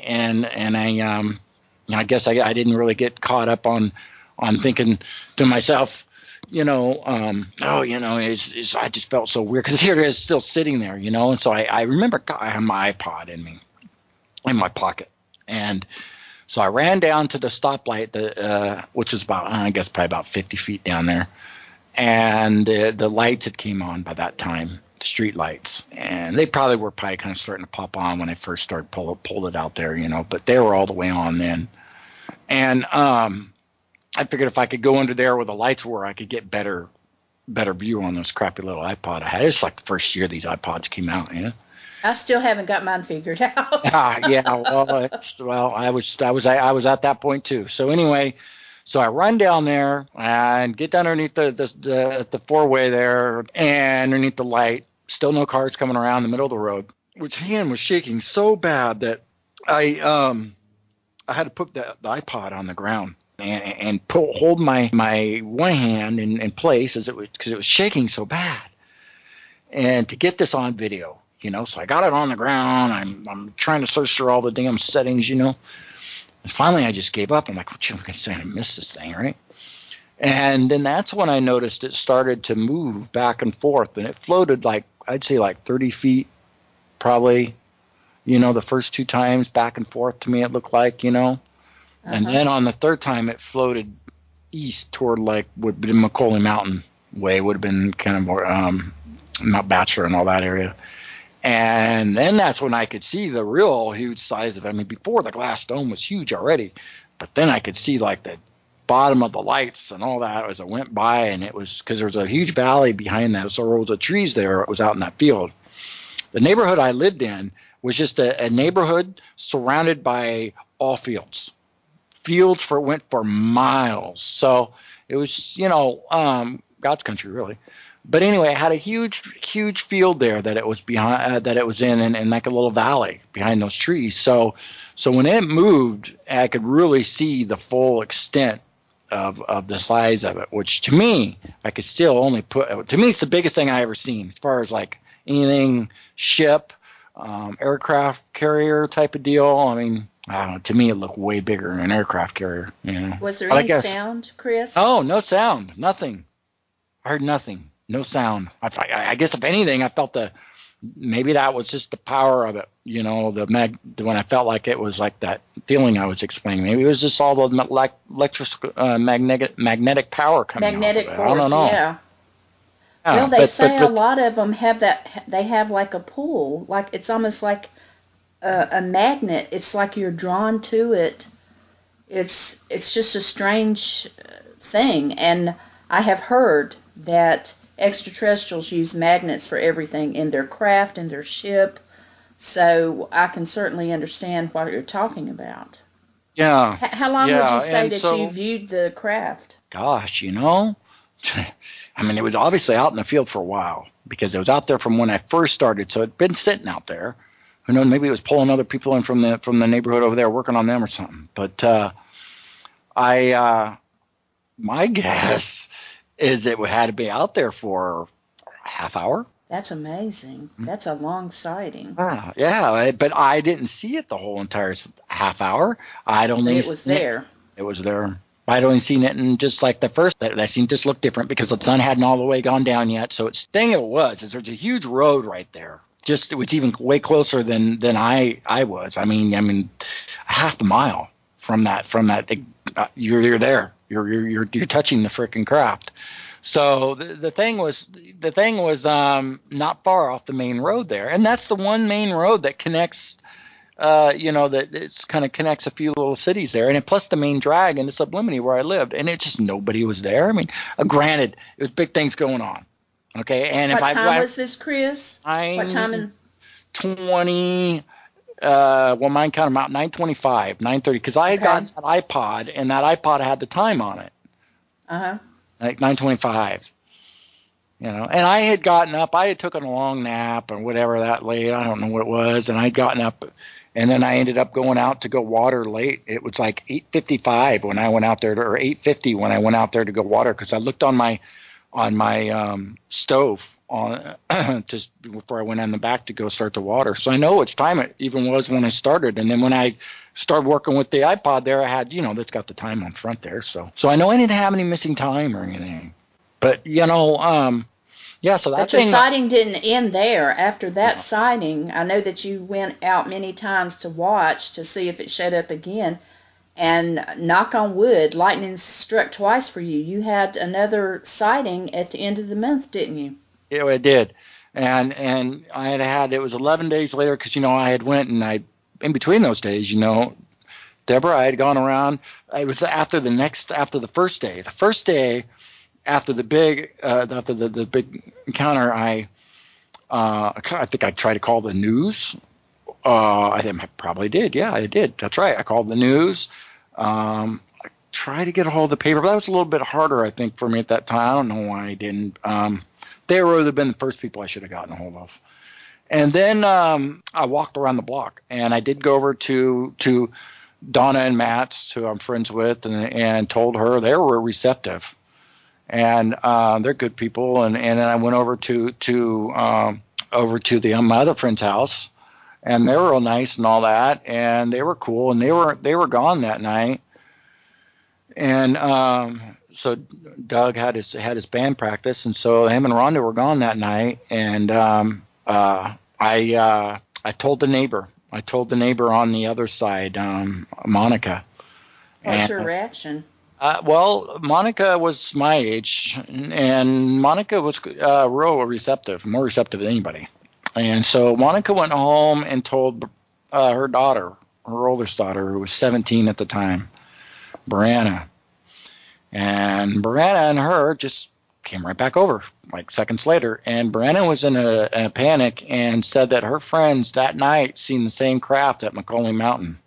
guess I didn't really get caught up on thinking to myself, you know, I just felt so weird because here it is still sitting there, you know. And so I remember I had my iPod in my pocket, and so I ran down to the stoplight, which is about, I guess, probably about 50 feet down there. And the lights had came on by that time, the street lights. And they probably were kind of starting to pop on when I first started pulled it out there, you know. But they were all the way on then. And I figured if I could go under there where the lights were, I could get better view on this crappy little iPod I had. It's like the first year these iPods came out, you know. I still haven't got mine figured out. Yeah. Well, I was at that point too. So anyway, so I run down there and get down underneath the four-way there and underneath the light. Still no cars coming around the middle of the road. Which hand was shaking so bad that I had to put the iPod on the ground and hold my one hand in place because it was shaking so bad, and to get this on video. You know, so I got it on the ground. I'm trying to search through all the damn settings, you know. And finally, I just gave up. I'm like, I'm going to miss this thing, right? And then that's when I noticed it started to move back and forth. And it floated I'd say 30 feet probably, you know, the first two times back and forth to me it looked like, you know. Uh-huh. And then on the third time it floated east toward would have been Macaulay Mountain way, would have been kind of more Mount Bachelor and all that area. And then that's when I could see the real huge size of it. I mean, before the glass dome was huge already, but then I could see the bottom of the lights and all that as I went by, and it was because there was a huge valley behind that, so there was trees there. It was out in that field. The neighborhood I lived in was just a neighborhood surrounded by all fields, fields went for miles. So it was, God's country, really. But anyway, it had a huge field there that it was behind, that it was in like a little valley behind those trees. So when it moved, I could really see the full extent of the size of it, which to me, I could still only to me, it's the biggest thing I ever seen as far as like anything ship, aircraft carrier type of deal. I mean, I don't know, to me, it looked way bigger than an aircraft carrier. Was there any sound, Chris? Oh, no sound, nothing. I heard nothing. No sound. I guess if anything, I felt maybe that was just the power of it. When I felt like it was like that feeling I was explaining. Maybe it was just all the magnetic power coming magnetic out of it. force. I don't know. Yeah. Well, they say a lot of them have that. They have like a pull. Like it's almost like a magnet. It's like you're drawn to it. It's just a strange thing, and I have heard that extraterrestrials use magnets for everything in their craft, in their ship, so I can certainly understand what you're talking about. Yeah. How long would you say that you viewed the craft? Gosh, I mean, it was obviously out in the field for a while, because it was out there from when I first started, so it'd been sitting out there. Who knows, maybe it was pulling other people in from the neighborhood over there, working on them or something. But my guess is it had to be out there for a half hour. That's amazing. That's a long sighting. Yeah, but I didn't see it the whole entire half hour. It was there. It was there. I'd only seen it in just like the first that scene just looked different because the sun hadn't all the way gone down yet. So there's a huge road right there. Just it was even way closer than I was. I mean half a mile from that you're there. You're touching the frickin' craft. So the thing was not far off the main road there, and that's the one main road that connects, that it's kind of connects a few little cities there, and plus the main drag into Sublimity where I lived, and it just nobody was there. I mean, granted, it was big things going on. Okay, and what time was this, Chris? What time in 20? Well, mine counted about 9:25, 9:30, because I had gotten that iPod, and that iPod had the time on it. Like 9:25. And I had gotten up. I had taken a long nap or whatever that late. I don't know what it was, and I'd gotten up, and then I ended up going out to go water late. It was like 8:55 when I went out there, or 8:50 when I went out there to go water, because I looked on my stove just before I went on the back to go start the water. So I know which time it even was when I started. And then when I started working with the iPod there, I had, that's got the time on front there. So I know I didn't have any missing time or anything. But, so that But your sighting didn't end there. After that sighting, I know that you went out many times to watch to see if it showed up again. And knock on wood, lightning struck twice for you. You had another sighting at the end of the month, didn't you? Yeah, I did. And I had it was 11 days later, because, I had went and in between those days, Deborah, I had gone around. It was after the first day. The first day after the big encounter, I think I tried to call the news. I think I probably did. Yeah, I did. That's right. I called the news. I tried to get a hold of the paper, but that was a little bit harder, I think, for me at that time. I don't know why I didn't. They would have been the first people I should have gotten a hold of. And then I walked around the block, and I did go over to Donna and Matt's, who I'm friends with, and told her they were receptive, and they're good people. And then I went over to my other friend's house, and they were real nice and all that, and they were cool, and they were gone that night. And so Doug had his band practice, and so him and Rhonda were gone that night. And I told the neighbor. I told the neighbor on the other side, Monica. What's her reaction? Well, Monica was my age, and Monica was real receptive, more receptive than anybody. And so Monica went home and told her daughter, her oldest daughter, who was 17 at the time, Brianna. And Brianna and her just came right back over, like seconds later. And Brianna was in a panic and said that her friends that night seen the same craft at McCauley Mountain.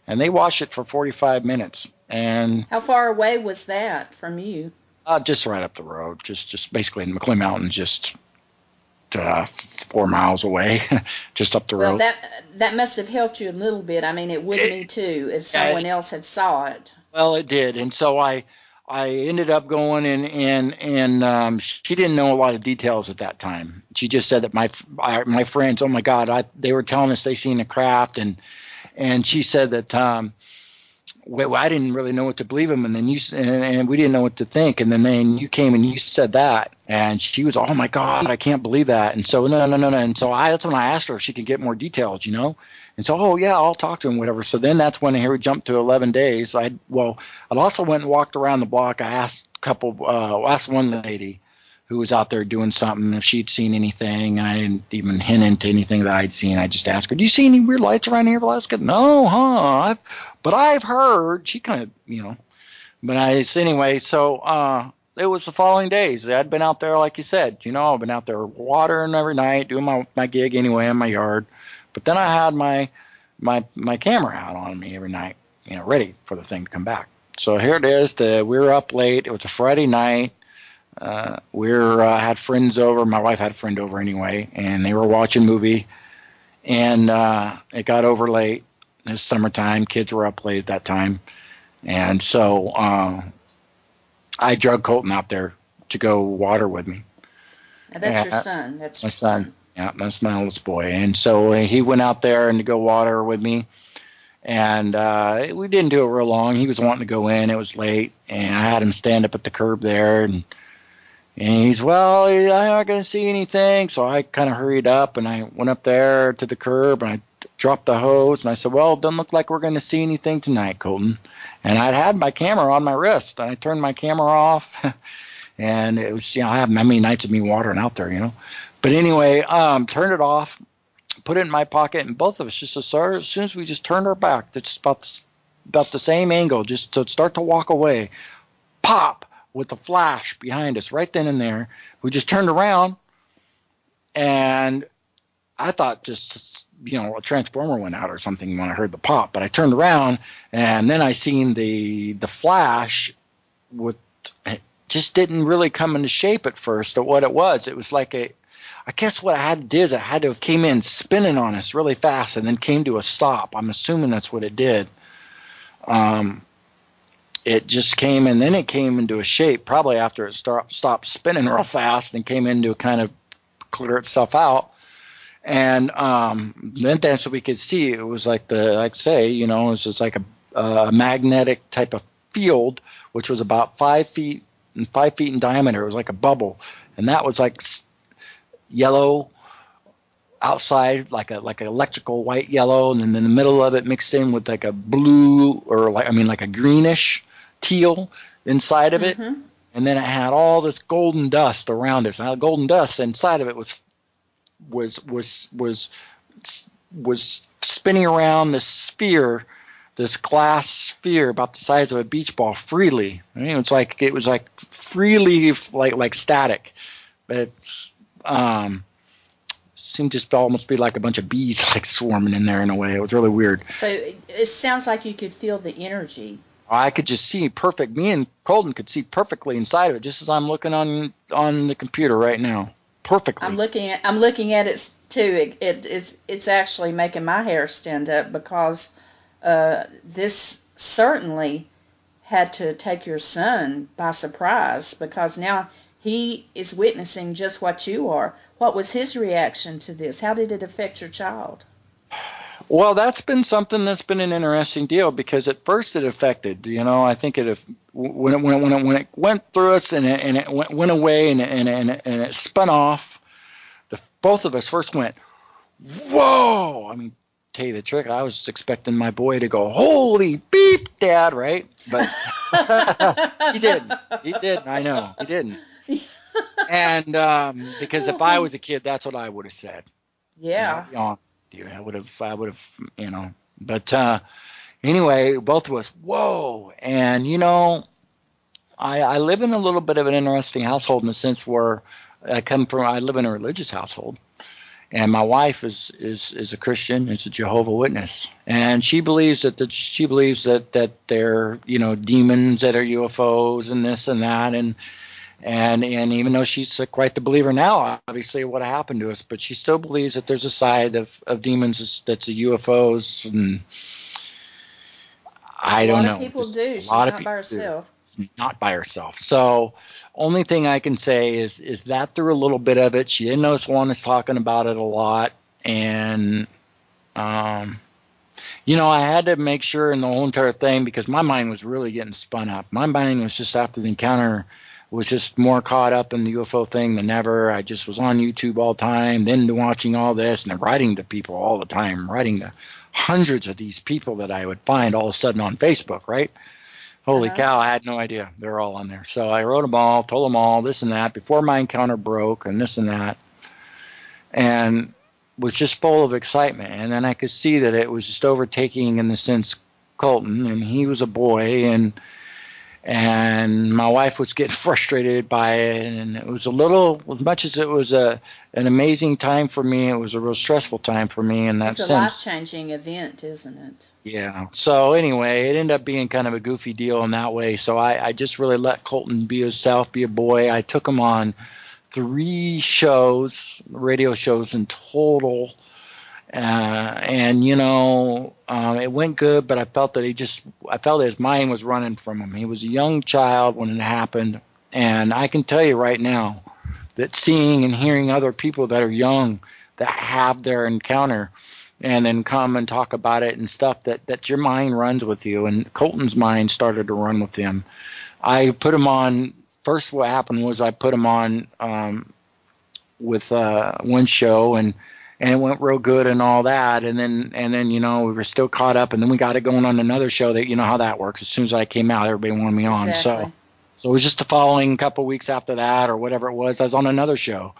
And they watched it for 45 minutes. And how far away was that from you? Just right up the road, just basically in McLean Mountain, just 4 miles away, just up the road. Well, that must have helped you a little bit. I mean, it would me too if someone else had saw it. Well, it did, and so I ended up going and she didn't know a lot of details at that time. She just said that my friends, oh my God, they were telling us they seen a craft, and she said that well, I didn't really know what to believe him, and then and we didn't know what to think, and then you came and you said that, and she was, oh my God, I can't believe that, and so no, and so that's when I asked her if she could get more details, and so, oh yeah, I'll talk to him, whatever. So then that's when here we jumped to 11 days. I also went and walked around the block. I asked asked one lady who was out there doing something if she'd seen anything. I didn't even hint into anything that I'd seen. I just asked her, do you see any weird lights around here, Velasquez? No, but I've heard. She kind of, but anyway, so it was the following days. I'd been out there, like you said, I've been out there watering every night, doing my gig anyway in my yard. But then I had my camera out on me every night, ready for the thing to come back. So here it is. We were up late. It was a Friday night. Had friends over. My wife had a friend over anyway, and they were watching a movie. And it got over late. It's summertime. Kids were up late at that time. And so I drug Colton out there to go water with me. Now that's your son. That's my your son. Yeah, that's my oldest boy. And so he went out there and to go water with me. And we didn't do it real long. He was wanting to go in. It was late. And I had him stand up at the curb there. And he's, well, I'm not going to see anything. So I kind of hurried up and I went up there to the curb and I dropped the hose. And I said, well, it doesn't look like we're going to see anything tonight, Colton. And I'd had my camera on my wrist. And I turned my camera off. And it was, I have many nights of me watering out there, But anyway, turned it off, put it in my pocket, and both of us just as soon as we just turned our back, that's about the same angle, just to start to walk away, pop, with the flash behind us right then and there. We just turned around, and I thought just, a transformer went out or something when I heard the pop. But I turned around, and then I seen the flash just didn't really come into shape at first. Or what it was like I guess what I had to do is I had to have came in spinning on us really fast and then came to a stop. I'm assuming that's what it did. It just came, and then it came into a shape probably after it stopped spinning real fast and came into kind of clear itself out. And then that's what we could see. It was like it was just like a magnetic type of field, which was about 5 feet in diameter. It was like a bubble, and that was like yellow outside, like an electrical white yellow, and then in the middle of it mixed in with like a blue or like a greenish teal inside of it. Mm-hmm. And then it had all this golden dust around it. Now the golden dust inside of it was spinning around this sphere, this glass sphere about the size of a beach ball freely. I mean, it was like freely like static, but seemed just to almost be like a bunch of bees like swarming in there in a way. It was really weird. So it sounds like you could feel the energy. I could just see perfect. Me and Colton could see perfectly inside of it, just as I'm looking on the computer right now. Perfectly. I'm looking at it too. It's actually making my hair stand up because this certainly had to take your son by surprise, because now he is witnessing just what you are. What was his reaction to this? How did it affect your child? Well, that's been something that's been an interesting deal, because at first it affected, I think when it went through us and it went away and it spun off, both of us first went, whoa! I mean, tell you the trick, I was expecting my boy to go, holy beep, Dad, right? But he didn't. I know, he didn't. And because if I was a kid, that's what I would have said. Yeah. To be honest with you, I would have, But anyway, both of us, whoa! And I live in a little bit of an interesting household in the sense where I live in a religious household, And my wife is a Christian. It's a Jehovah Witness, and she believes that they're demons that are UFOs and this and that, and even though she's quite the believer now, obviously what happened to us, but she still believes that there's a side of demons that's the UFOs, and I don't know. A lot of people do. She's not by herself. Not by herself. So only thing I can say is that through a little bit of it, she didn't know someone was talking about it a lot, and I had to make sure in the whole entire thing, because my mind was really getting spun up. My mind was just, after the encounter, was just more caught up in the UFO thing than ever. I just was on YouTube all the time, then watching all this, and then writing to people all the time, writing to hundreds of these people that I would find all of a sudden on Facebook, right? Holy cow, I had no idea. They're all on there. So I wrote them all, told them all this and that before my encounter broke and this and that, and was just full of excitement. And then I could see that it was just overtaking, in the sense, Colton, and he was a boy, and my wife was getting frustrated by it, and it was a little, as much as it was an amazing time for me, it was a real stressful time for me in that sense. It's a life-changing event, isn't it? Yeah. So anyway, it ended up being kind of a goofy deal in that way. So I just really let Colton be himself, be a boy. I took him on 3 shows, radio shows in total. It went good, but I felt that his mind was running from him. He was a young child when it happened, and I can tell you right now that seeing and hearing other people that are young that have their encounter and then come and talk about it and stuff, that your mind runs with you, and Colton's mind started to run with him. I put him on, first what happened was I put him on with one show, and it went real good and all that, and then we were still caught up, and then we got it going on another show that, how that works. As soon as I came out, everybody wanted me on. Exactly. So it was just the following couple of weeks after that, or whatever it was, I was on another show,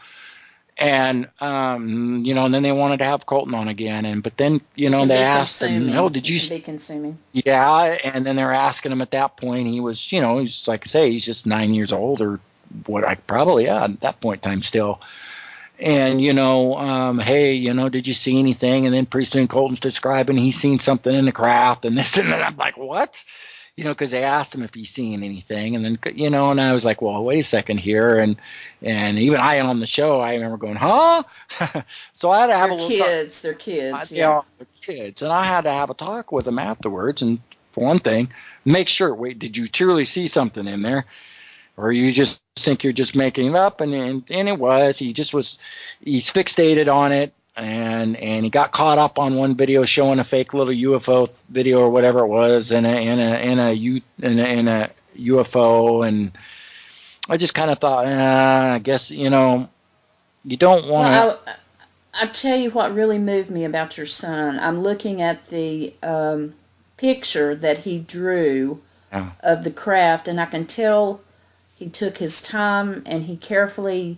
and and then they wanted to have Colton on again, but then they asked him, did you be consuming? Yeah, and then they're asking him at that point. He was, he's like I say, he's just 9 years old, or what, I probably at that point in time still. And, hey, did you see anything? And then pretty soon Colton's describing he's seen something in the craft and this and that. I'm like, what? Because they asked him if he's seen anything. And then, and I was like, well, wait a second here. And even I on the show, I remember going, huh? So I had to have They're kids. They're kids. Yeah, they're kids. And I had to have a talk with them afterwards. And for one thing, make sure, wait, did you truly see something in there? Or you just think you're just making it up? And it was. He's fixated on it, and he got caught up on one video showing a fake little UFO video or whatever it was in a UFO, and I just kind of thought, I guess you don't want to. Well, I'll tell you what really moved me about your son. I'm looking at the picture that he drew of the craft, and I can tell he took his time and he carefully,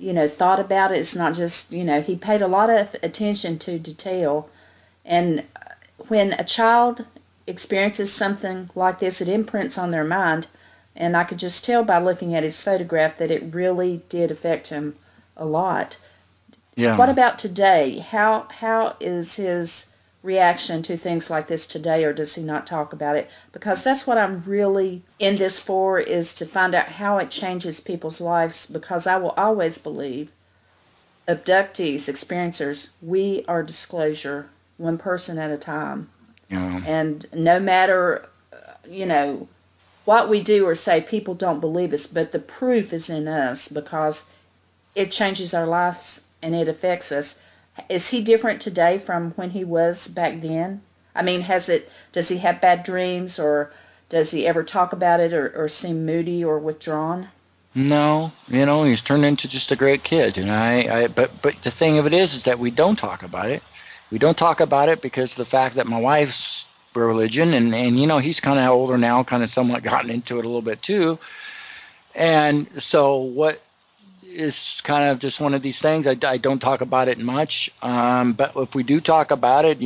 thought about it. It's not just, he paid a lot of attention to detail. And when a child experiences something like this, it imprints on their mind. And I could just tell by looking at his photograph that it really did affect him a lot. Yeah. What about today? How is his reaction to things like this today, or does he not talk about it? Because that's what I'm really in this for, is to find out how it changes people's lives, because I will always believe abductees, experiencers, we are disclosure, one person at a time. Yeah. And no matter, what we do or say, people don't believe us, but the proof is in us, because it changes our lives and it affects us. Is he different today from when he was back then? I mean, does he have bad dreams, or does he ever talk about it, or seem moody or withdrawn? No, he's turned into just a great kid, but the thing of it is that we don't talk about it. We don't talk about it because of the fact that my wife's religion, and he's kind of older now, kind of somewhat gotten into it a little bit too. And so what is kind of just one of these things. I don't talk about it much, but if we do talk about it,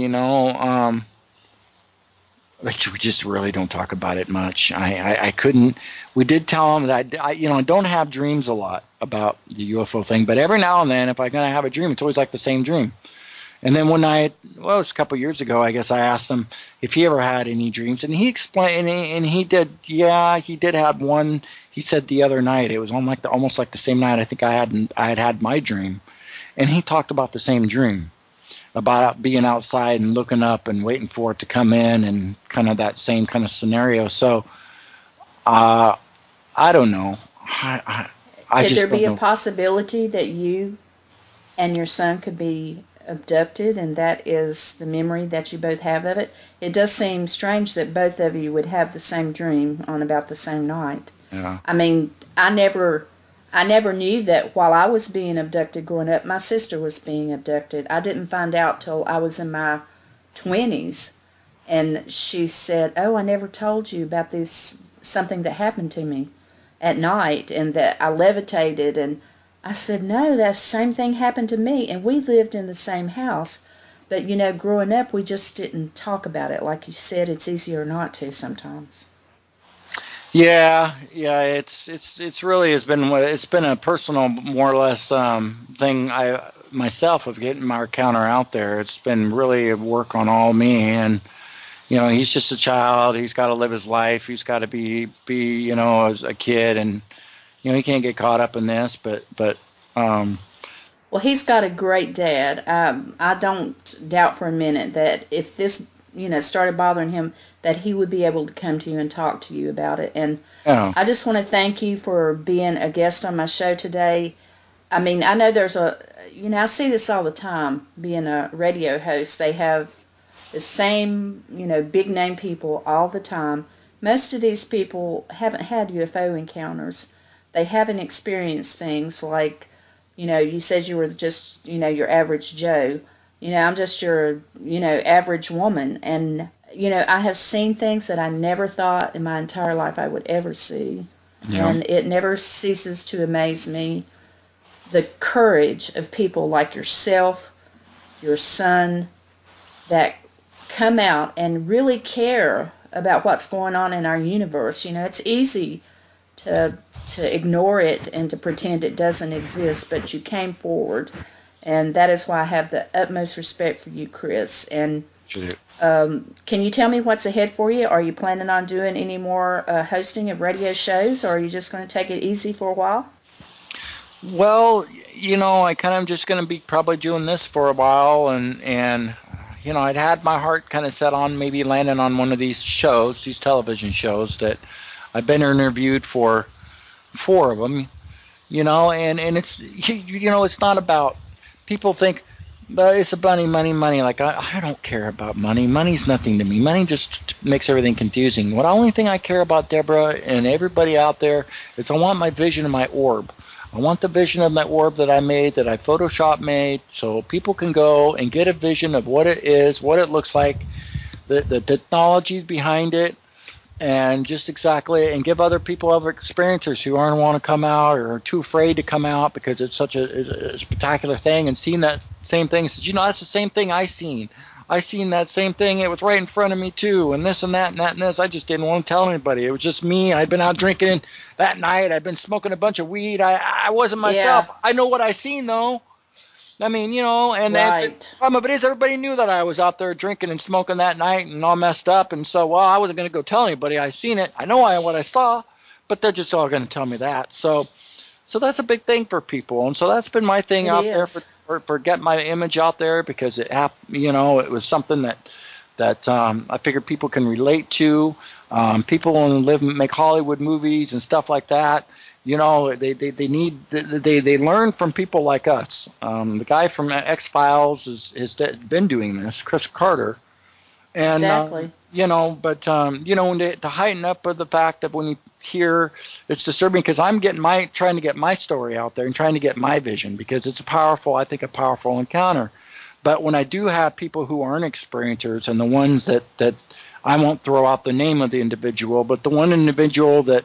Like, we just really don't talk about it much. I couldn't. We did tell him that I don't have dreams a lot about the UFO thing, but every now and then, if I'm gonna have a dream, it's always like the same dream. And then one night, well, it was a couple of years ago, I guess I asked him if he ever had any dreams, and he explained, and he did. Yeah, he did have one. He said the other night it was almost like the same night. I think I had my dream, and he talked about the same dream, about being outside and looking up and waiting for it to come in, and kind of that same kind of scenario. So, I don't know. I Could just there don't be a know. possibility that you and your son could be abducted, and that is the memory that you both have of it? It does seem strange that both of you would have the same dream on about the same night. Yeah. I mean, I never knew that while I was being abducted growing up, my sister was being abducted. I didn't find out till I was in my 20s, and she said, "Oh, I never told you about this, something that happened to me at night, and that I levitated." And I said, "No, that same thing happened to me, and we lived in the same house. But, growing up, we just didn't talk about it. Like you said, it's easier not to sometimes." Yeah, it's really it's been a personal, more or less, thing I myself of getting my counter out there. It's been really a work on all me, and he's just a child. He's got to live his life. He's got to be as a kid, and he can't get caught up in this. But Well, he's got a great dad. I don't doubt for a minute that if this, started bothering him, that he would be able to come to you and talk to you about it. And yeah. I just want to thank you for being a guest on my show today. I mean, I know there's I see this all the time, being a radio host. They have the same, big name people all the time. Most of these people haven't had UFO encounters. They haven't experienced things like, you said you were just, your average Joe. I'm just your, average woman. And, I have seen things that I never thought in my entire life I would ever see. Yeah. And it never ceases to amaze me, the courage of people like yourself, your son, that come out and really care about what's going on in our universe. It's easy to ignore it and to pretend it doesn't exist, but you came forward, and that is why I have the utmost respect for you, Chris. And can you tell me what's ahead for you? Are you planning on doing any more hosting of radio shows, or are you just going to take it easy for a while? Well, I kind of just going to be probably doing this for a while, and I'd had my heart kind of set on maybe landing on one of these shows, these television shows that I've been interviewed for 4 of them, and it's it's not about, people think it's about money. Like, I don't care about money. Money's nothing to me. Money just makes everything confusing. The only thing I care about, Deborah, and everybody out there, is I want my vision of my orb. I want the vision of that orb that I made, that I Photoshop made, so people can go and get a vision of what it is, what it looks like, the technology behind it, and just exactly, and give other people, other experiencers who aren't want to come out or are too afraid to come out because it's such a spectacular thing, and seeing that same thing, says, that's the same thing I seen that same thing. It was right in front of me too, and this and that and that and this. I just didn't want to tell anybody. It was just me. I'd been out drinking that night. I'd been smoking a bunch of weed. I wasn't myself. Yeah. I know what I seen though. I mean, and right. The problem of it is, everybody knew that I was out there drinking and smoking that night and all messed up, and so, I wasn't going to go tell anybody I seen it. I know what I saw, but they're just all going to tell me that. So that's a big thing for people, and so that's been my thing out there for getting my image out there, because it was something that I figured people can relate to. People want to make Hollywood movies and stuff like that. They learn from people like us. The guy from X-Files has been doing this, Chris Carter. And, exactly. To heighten up of the fact that when you hear, it's disturbing, because I'm trying to get my story out there and trying to get my vision, because it's a powerful encounter. But when I do have people who aren't experiencers, and the ones that I won't throw out the name of the individual, but the one individual that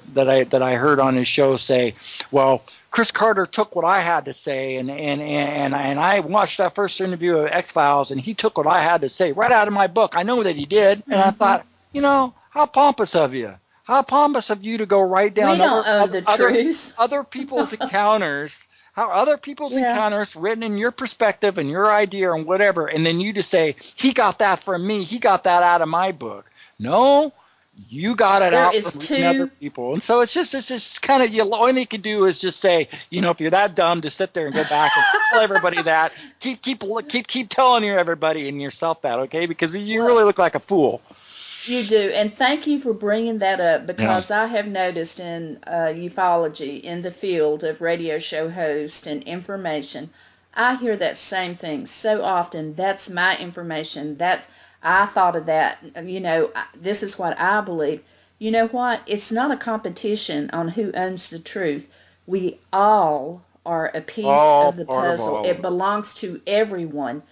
I heard on his show say, well, Chris Carter took what I had to say, and I watched that first interview of X-Files, and he took what I had to say right out of my book. I know that he did, and I thought, how pompous of you. How pompous of you to go right down We don't own the truth. Other people's encounters, how other people's encounters written in your perspective and your idea and whatever, and then you just say, he got that from me, he got that out of my book. No, you got it out from other people. And so it's just kind of, all you can do is just say, if you're that dumb, to sit there and go back and tell everybody that. Keep telling everybody and yourself that, okay? Because you really look like a fool. You do, and thank you for bringing that up, because I have noticed in ufology, in the field of radio show host and information, I hear that same thing so often. That's my information. I thought of that. This is what I believe. You know what? It's not a competition on who owns the truth. We all are a piece of the puzzle. It belongs to everyone.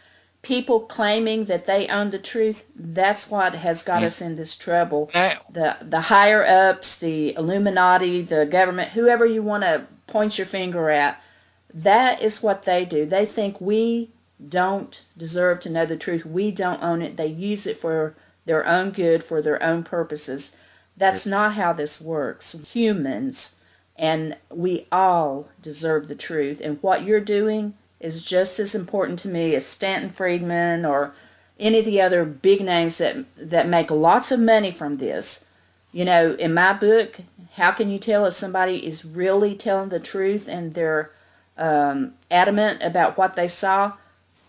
People claiming that they own the truth, that's what has got us in this trouble. The higher ups, the Illuminati, the government, whoever you want to point your finger at, that is what they do. They think we don't deserve to know the truth. We don't own it. They use it for their own good, for their own purposes. That's not how this works. Humans, and we all deserve the truth. And what you're doing is just as important to me as Stanton Friedman or any of the other big names that make lots of money from this. In my book, how can you tell if somebody is really telling the truth and they're adamant about what they saw?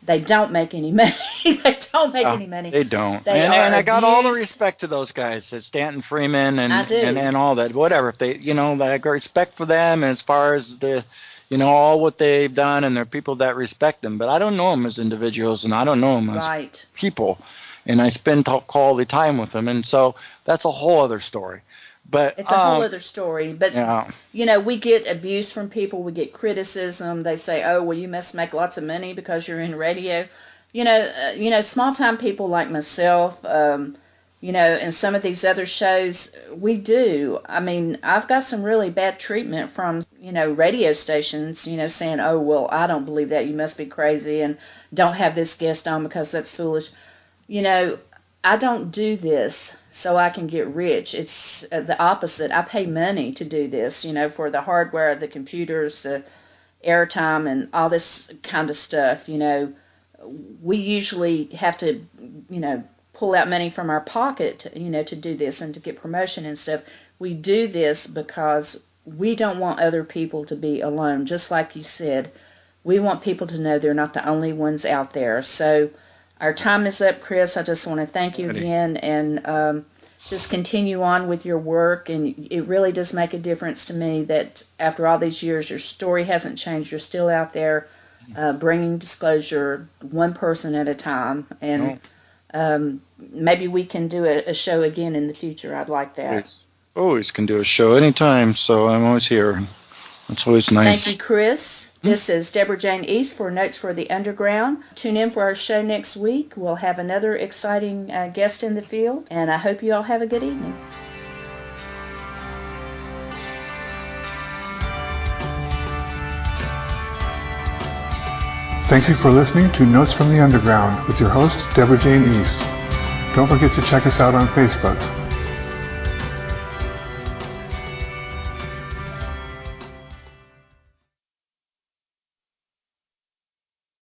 They don't make any money. They don't make any money. They don't. And I got all the respect to those guys, Stanton Friedman and all that. Whatever. If they, I got respect for them as far as all what they've done, and there are people that respect them. But I don't know them as individuals, and I don't know them as people. And I spend quality time with them, and so that's a whole other story. But it's a whole other story. But we get abuse from people. We get criticism. They say, "Oh, well, you must make lots of money because you're in radio." Small time people like myself. And some of these other shows, we do. I mean, I've got some really bad treatment from, radio stations, saying, "Oh, well, I don't believe that. You must be crazy and don't have this guest on because that's foolish." I don't do this so I can get rich. It's the opposite. I pay money to do this, for the hardware, the computers, the airtime, and all this kind of stuff. We usually have to, pull out money from our pocket, to do this and to get promotion and stuff. We do this because we don't want other people to be alone. Just like you said, we want people to know they're not the only ones out there. So our time is up, Chris. I just want to thank you again, and just continue on with your work. And it really does make a difference to me that after all these years, your story hasn't changed. You're still out there bringing disclosure one person at a time. And maybe we can do a show again in the future. I'd like that. Always can do a show anytime, so I'm always here. It's always nice. Thank you, Chris. This is Deborah Jane East for Notes for the Underground. Tune in for our show next week. We'll have another exciting guest in the field, and I hope you all have a good evening. Thank you for listening to Notes from the Underground with your host, Deborah Jane East. Don't forget to check us out on Facebook.